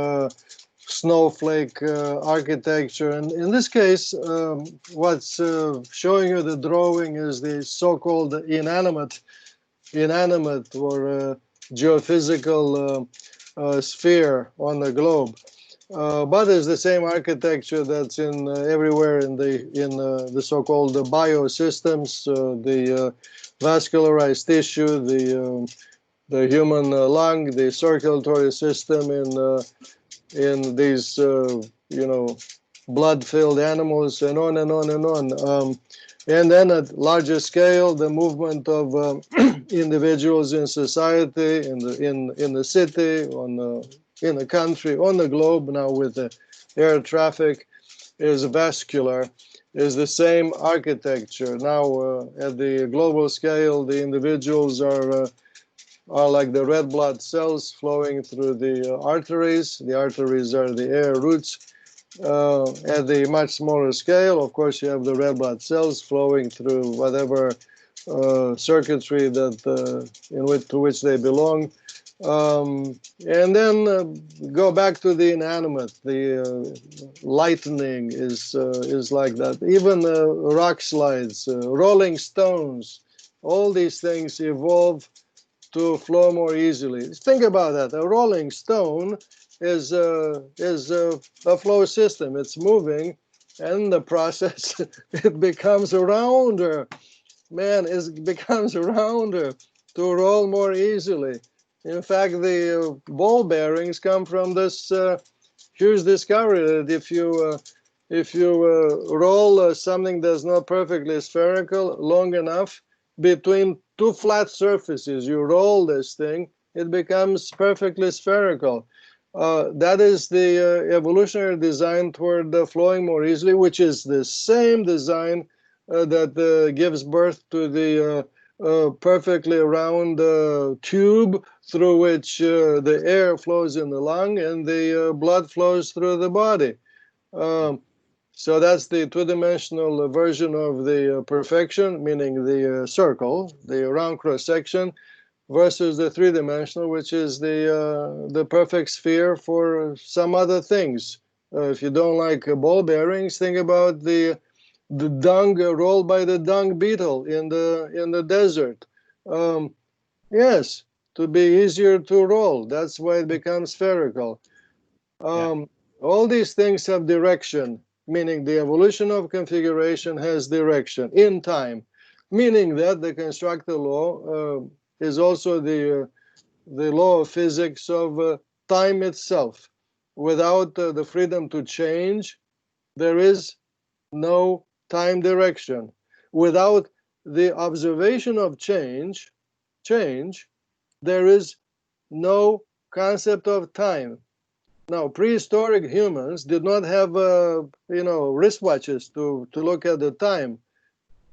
snowflake architecture. And in this case, what's showing you the drawing is the so-called inanimate or geophysical sphere on the globe. But it's the same architecture that's in everywhere in the so-called biosystems, the vascularized tissue, the human lung, the circulatory system in these blood-filled animals, and on and on and on. And then at larger scale, the movement of individuals in society, in the city, in the country, on the globe now with the air traffic is vascular, is the same architecture. Now at the global scale, the individuals are like the red blood cells flowing through the arteries. The arteries are the air routes. At the much smaller scale, of course, you have the red blood cells flowing through whatever circuitry that to which they belong. And then go back to the inanimate. The lightning is like that. Even rock slides, rolling stones, all these things evolve to flow more easily. Think about that. A rolling stone is a flow system. It's moving, and in the process, it becomes rounder. Man, it becomes rounder to roll more easily. In fact, the ball bearings come from this huge discovery that if you roll something that's not perfectly spherical long enough between two flat surfaces, you roll this thing, it becomes perfectly spherical. That is the evolutionary design toward flowing more easily, which is the same design that gives birth to the perfectly round tube through which the air flows in the lung and the blood flows through the body. So that's the two-dimensional version of the perfection, meaning the circle, the round cross-section, versus the three-dimensional, which is the perfect sphere for some other things. If you don't like ball bearings, think about the dung rolled by the dung beetle in the desert. Yes, to be easier to roll. That's why it becomes spherical. All these things have direction, meaning the evolution of configuration has direction in time, meaning that the constructal law is also the law of physics of time itself. Without the freedom to change, there is no time direction. Without the observation of change, there is no concept of time. Now, prehistoric humans did not have, wristwatches to look at the time.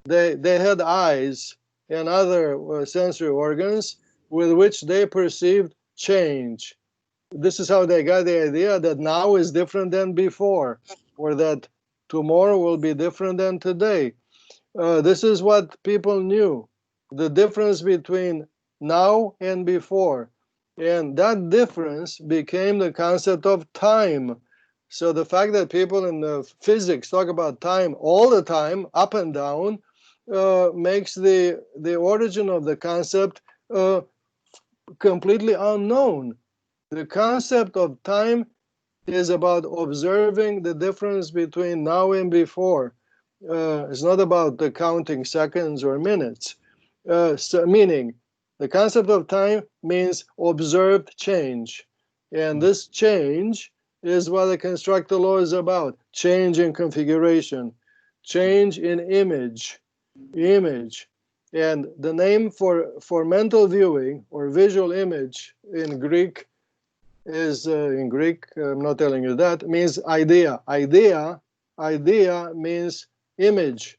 They had eyes and other sensory organs with which they perceived change. This is how they got the idea that now is different than before, or that tomorrow will be different than today. This is what people knew, the difference between now and before. And that difference became the concept of time. So the fact that people in the physics talk about time all the time, up and down, makes the origin of the concept completely unknown. The concept of time is about observing the difference between now and before. It's not about the counting seconds or minutes. Meaning, the concept of time means observed change. And this change is what the constructal law is about. Change in configuration, change in image. And the name for mental viewing or visual image in Greek is, I'm not telling you that, means idea. Idea means image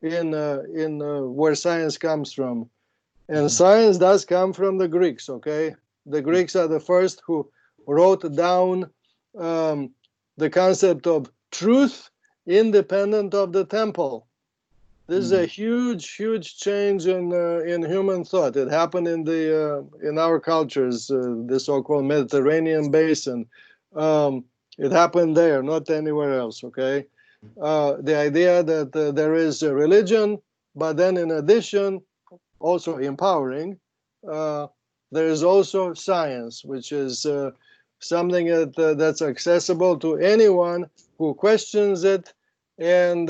in where science comes from. And science does come from the Greeks, okay? The Greeks are the first who wrote down the concept of truth independent of the temple. This is a huge change in human thought. It happened in our cultures, the so-called Mediterranean basin. It happened there, not anywhere else. Okay, the idea that there is a religion, but then in addition, also empowering, there is also science, which is something that's accessible to anyone who questions it and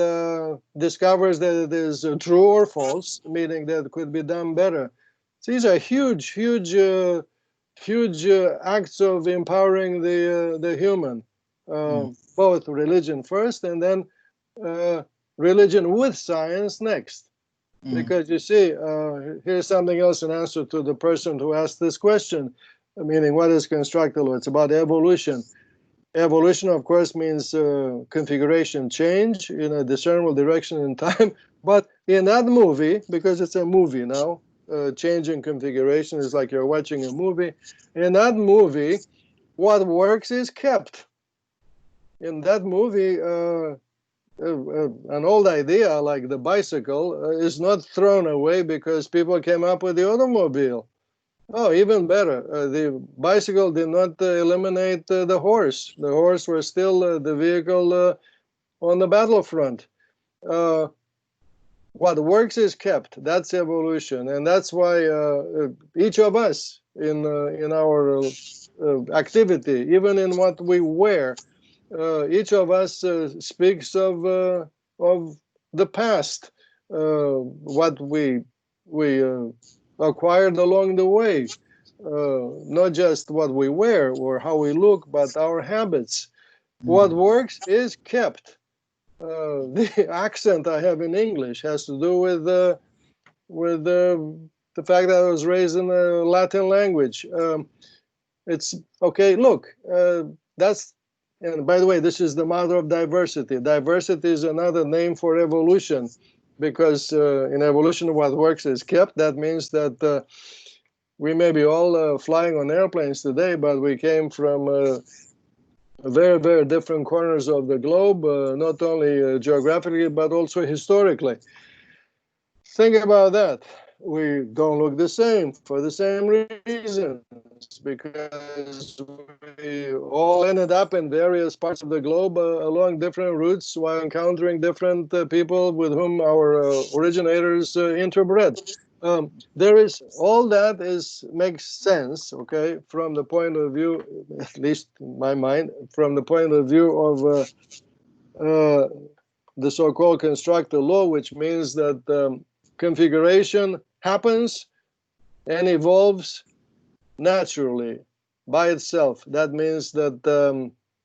discovers that it is true or false, meaning that it could be done better. So these are huge acts of empowering the human, both religion first and then religion with science next. Because you see, here's something else in answer to the person who asked this question, meaning what is constructal law? It's about evolution. Evolution, of course, means configuration change in a discernible direction in time. But in that movie, because it's a movie now, changing configuration is like you're watching a movie. In that movie, what works is kept. In that movie, an old idea like the bicycle is not thrown away because people came up with the automobile. Oh, even better. The bicycle did not eliminate the horse. The horse was still the vehicle on the battlefront. What works is kept. That's evolution, and that's why each of us in our activity, even in what we wear, each of us speaks of the past, what we acquired along the way, not just what we wear or how we look, but our habits. What works is kept. The accent I have in English has to do with the fact that I was raised in the Latin language. It's okay. Look, that's And by the way, this is the mother of diversity. Diversity is another name for evolution, because in evolution, what works is kept. That means that we may be all flying on airplanes today, but we came from very, very different corners of the globe, not only geographically, but also historically. Think about that. We don't look the same for the same reasons, because we all ended up in various parts of the globe along different routes while encountering different people with whom our originators interbred. There is all that makes sense, okay, from the point of view, at least in my mind, from the point of view of the so-called constructal law, which means that configuration happens and evolves naturally by itself. That means that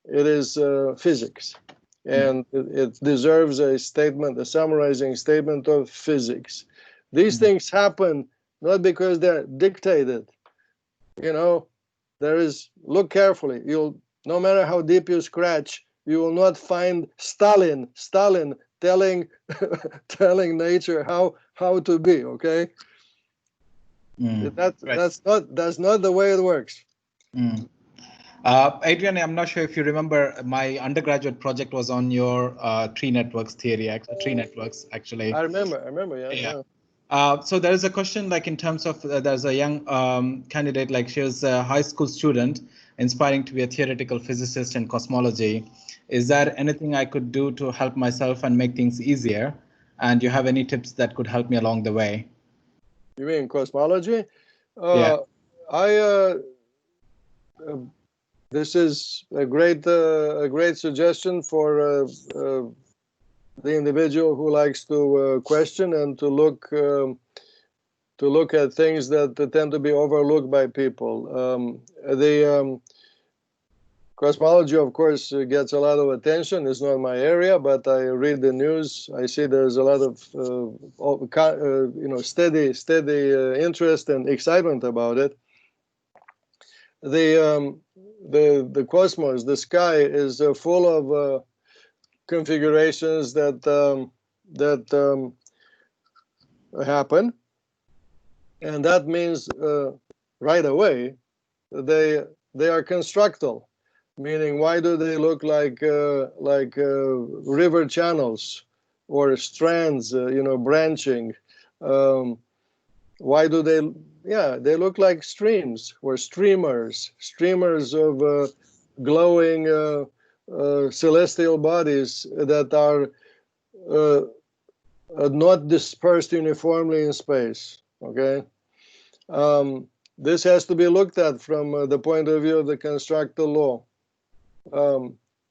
it is physics, and it deserves a statement, a summarizing statement of physics. These things happen not because they're dictated. You know, look carefully. No matter how deep you scratch, you will not find Stalin telling telling nature how to be. Okay, that's not the way it works. Adrian, I'm not sure if you remember, my undergraduate project was on your tree networks theory, tree networks actually. I remember, yeah. So there is a question, like in terms of there's a young candidate, like she was a high school student, inspiring to be a theoretical physicist in cosmology. Is there anything I could do to help myself and make things easier? And do you have any tips that could help me along the way? You mean cosmology? Yeah. This is a great suggestion for the individual who likes to question and to look at things that tend to be overlooked by people. The cosmology, of course, gets a lot of attention. It's not my area, but I read the news. I see there's a lot of steady interest and excitement about it. The cosmos, the sky, is full of configurations that happen, and that means right away they are constructal. Meaning, why do they look like river channels or strands, branching? Why do they? Yeah, they look like streams or streamers of glowing celestial bodies that are not dispersed uniformly in space. Okay, this has to be looked at from the point of view of the constructal law.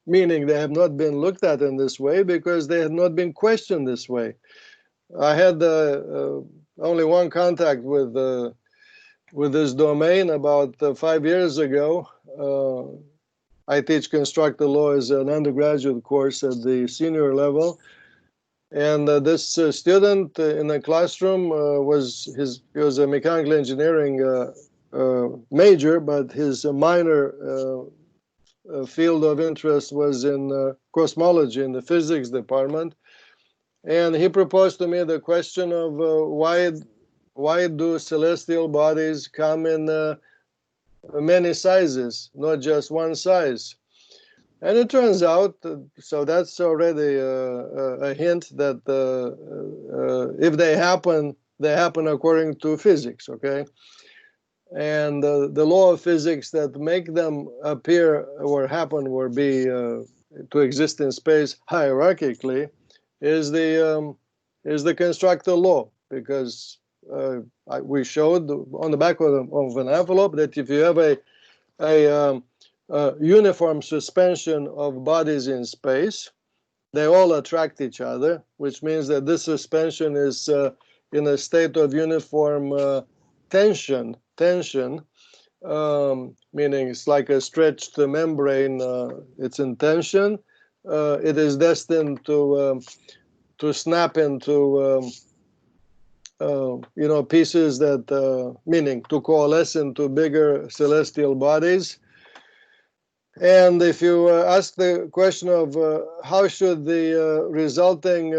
Meaning they have not been looked at in this way because they have not been questioned this way. I had only one contact with this domain about 5 years ago. I teach constructal law as an undergraduate course at the senior level, and this student in the classroom he was a mechanical engineering major, but his minor field of interest was in cosmology in the physics department, and he proposed to me the question of why do celestial bodies come in many sizes, not just one size? And it turns out, so that's already a hint that if they happen according to physics, okay? And the law of physics that make them appear or happen or be to exist in space hierarchically is the constructal law, because we showed on the back of an envelope that if you have a uniform suspension of bodies in space, they all attract each other, which means that this suspension is in a state of uniform tension, meaning it's like a stretched membrane. It's in tension. It is destined to snap into pieces that meaning to coalesce into bigger celestial bodies. And if you ask the question of how should the resulting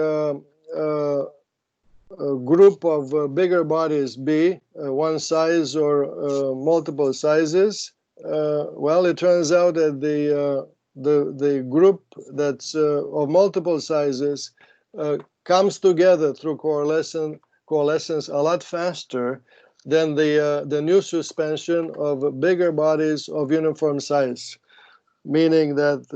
group of bigger bodies be, one size or multiple sizes, well, it turns out that the group that's of multiple sizes comes together through coalescence a lot faster than the new suspension of bigger bodies of uniform size, meaning that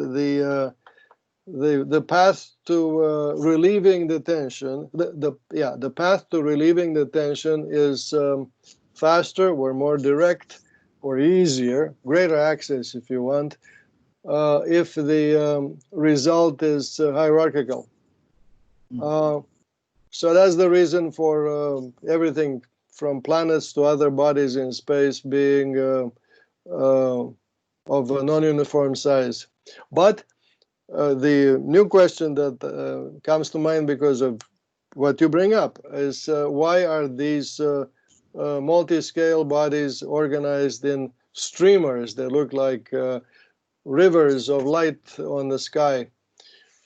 the path to relieving the tension, the path to relieving the tension is faster or more direct or easier, greater access if you want, if the result is hierarchical. So that's the reason for everything from planets to other bodies in space being of a non-uniform size. But the new question that comes to mind because of what you bring up is why are these multi-scale bodies organized in streamers that look like rivers of light on the sky?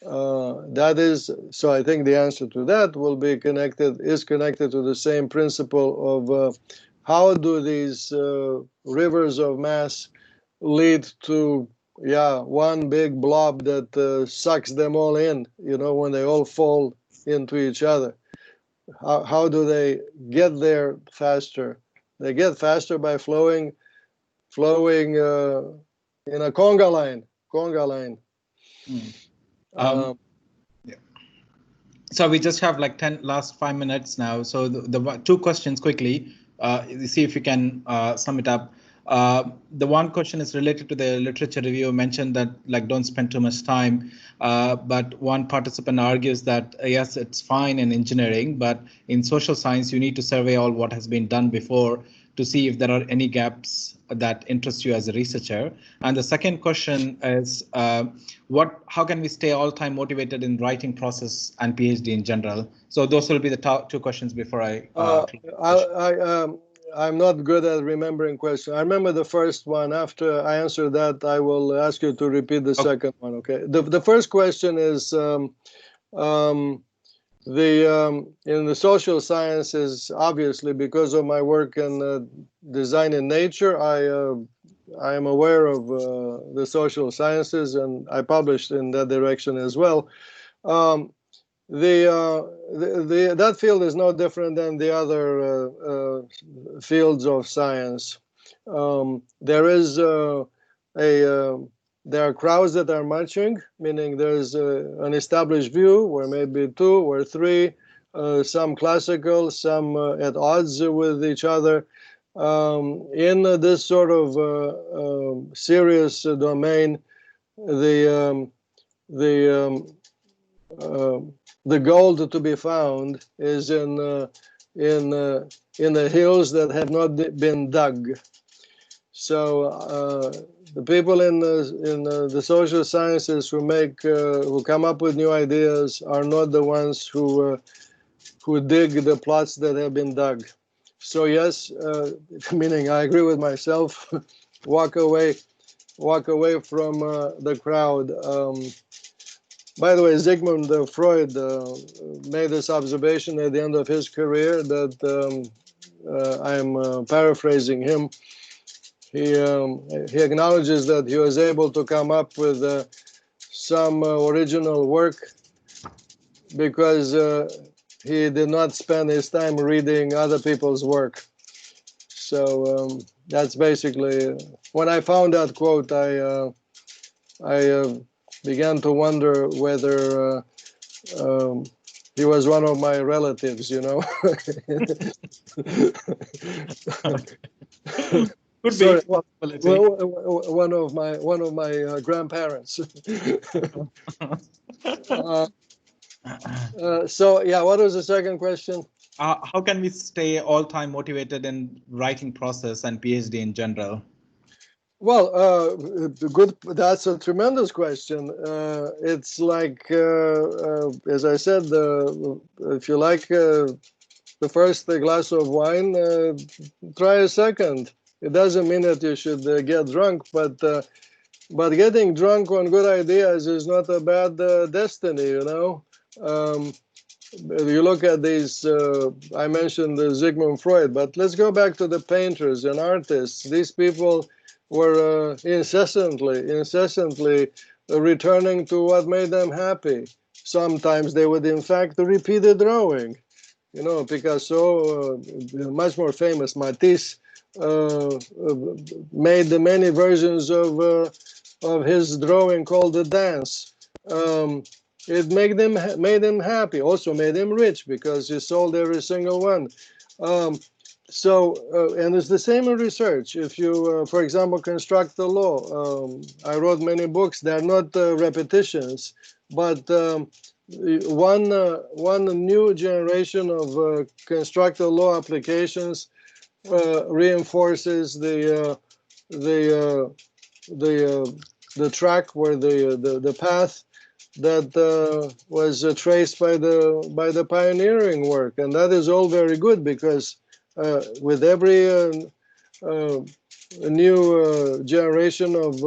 That is, so I think the answer to that is connected to the same principle of how do these rivers of mass lead to one big blob that sucks them all in, when they all fall into each other. How do they get there faster? They get faster by flowing in a conga line. Yeah. So we just have like last 5 minutes now. So the two questions quickly, see if you can sum it up. The one question is related to the literature review, mentioned that like don't spend too much time, but one participant argues that yes, it's fine in engineering, but in social science you need to survey all what has been done before to see if there are any gaps that interest you as a researcher. And the second question is, how can we stay all time motivated in writing process and PhD in general? So those will be the two questions before I. I'm not good at remembering questions. I remember the first one. After I answer that, I will ask you to repeat the second one. Okay. The first question is in the social sciences, obviously, because of my work in design in nature, I am aware of the social sciences, and I published in that direction as well. That field is no different than the other fields of science. There are crowds that are marching, meaning there's an established view where maybe two or three, some classical, some at odds with each other. In this sort of serious domain, the gold to be found is in the hills that have not been dug. So the people in the social sciences who come up with new ideas are not the ones who dig the plots that have been dug. So yes, meaning I agree with myself. walk away from the crowd. By the way, Sigmund Freud made this observation at the end of his career that I'm paraphrasing him. He acknowledges that he was able to come up with some original work because he did not spend his time reading other people's work. So that's basically, when I found that quote, I began to wonder whether he was one of my relatives, Could Sorry, be possibility. one of my grandparents. So yeah, what was the second question? How can we stay all time motivated in writing process and PhD in general? Well, good. That's a tremendous question. It's like, as I said, if you like the first glass of wine, try a second. It doesn't mean that you should get drunk, but But getting drunk on good ideas is not a bad destiny, you know. You look at these, I mentioned Sigmund Freud, but let's go back to the painters and artists. These people were incessantly returning to what made them happy. Sometimes they would, in fact, repeat the drawing. You know, Picasso, much more famous, Matisse, made the many versions of his drawing called The Dance. Um, it made him happy. Also made him rich because he sold every single one. Um, and it's the same in research. If you, for example, construct the law, I wrote many books. They're not repetitions, but one new generation of constructal law applications reinforces the the track where the path that was traced by the pioneering work, and that is all very good because with every uh, new generation of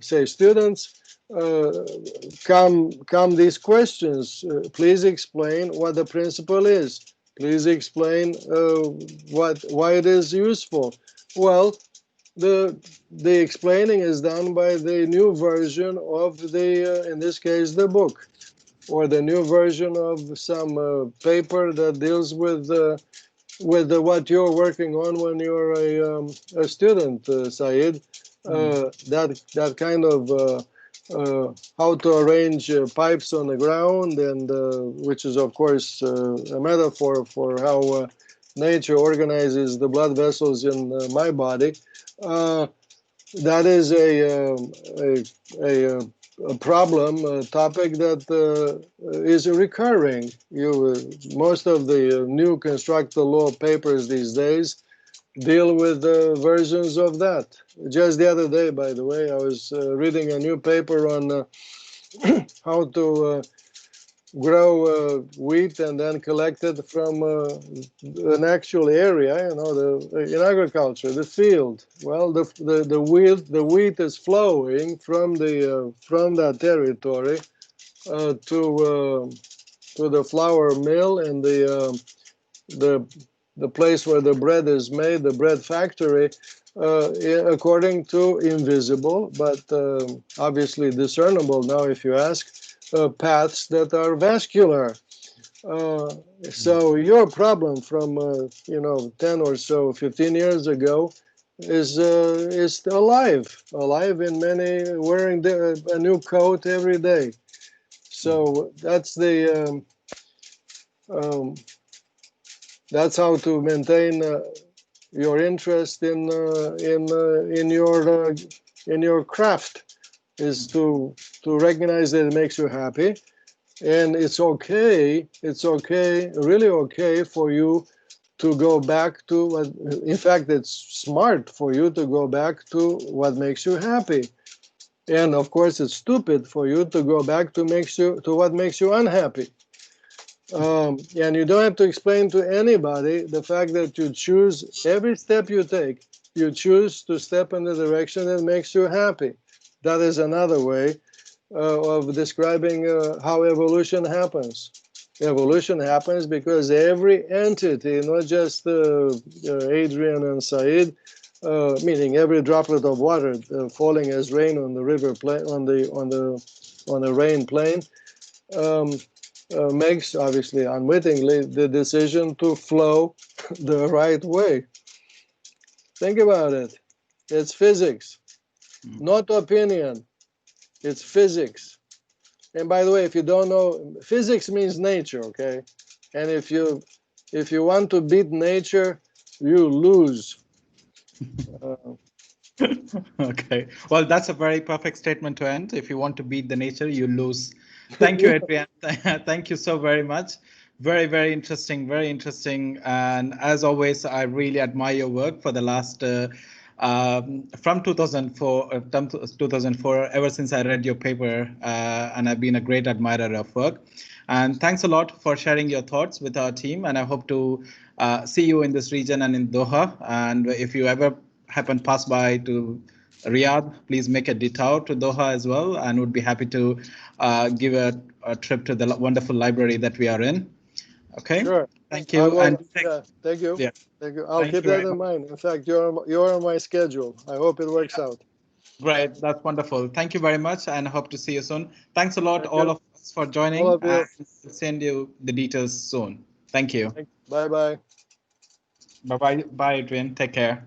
say students uh, come these questions. Please explain what the principle is. Please explain why it is useful. Well, the explaining is done by the new version of the in this case the book, or the new version of some paper that deals with what you're working on when you're a student, Said. That kind of how to arrange pipes on the ground, and which is of course a metaphor for how nature organizes the blood vessels in my body. Uh, that is a problem, a topic that is recurring. Most of the new constructal law papers these days deal with versions of that. Just the other day, by the way, I was reading a new paper on how to grow wheat and then collect it from an actual area, you know, in agriculture, the field. Well, the wheat is flowing from from that territory to the flour mill and the the place where the bread is made, the bread factory, according to invisible, but obviously discernible now if you ask, paths that are vascular. Uh, so your problem from 10 or so, 15 years ago is alive in many, wearing a new coat every day. So um, that's how to maintain your interest in your craft, is to recognize that it makes you happy, and it's okay, really okay for you to go back to what, in fact, it's smart for you to go back to what makes you happy. And of course, it's stupid for you to go back to what makes you unhappy. And you don't have to explain to anybody the fact that you choose every step you take. You choose to step in the direction that makes you happy. That is another way of describing how evolution happens. Evolution happens because every entity, not just Adrian and Said, meaning every droplet of water falling as rain on the river plain, on the rain plain, um, makes, obviously unwittingly, the decision to flow the right way. Think about it. It's physics, not opinion. It's physics. And by the way, if you don't know, physics means nature, okay? And if you want to beat nature, you lose. Okay, well, that's a very perfect statement to end. If you want to beat the nature, you lose. Thank you, Adrian. Thank you so very much. Very, very interesting, very interesting. And as always, I really admire your work for the last from 2004, 2004, ever since I read your paper, and I've been a great admirer of work. And thanks a lot for sharing your thoughts with our team. And I hope to see you in this region and in Doha. And if you ever happen pass by to Riyadh, please make a detour to Doha as well, and would be happy to give a trip to the wonderful library that we are in. Okay. Sure. Thank I you. will. And Yeah. Thank you. yeah, Thank you. I'll thank keep you that very in much. mind. In fact, you're on my schedule. I hope it works out. Great. That's wonderful. Thank you very much, and hope to see you soon. Thanks a lot, Thank all you. of us, for All joining, of and you. we'll send you the details soon. Thank you. Bye bye. Bye bye. Bye, Adrian. Take care.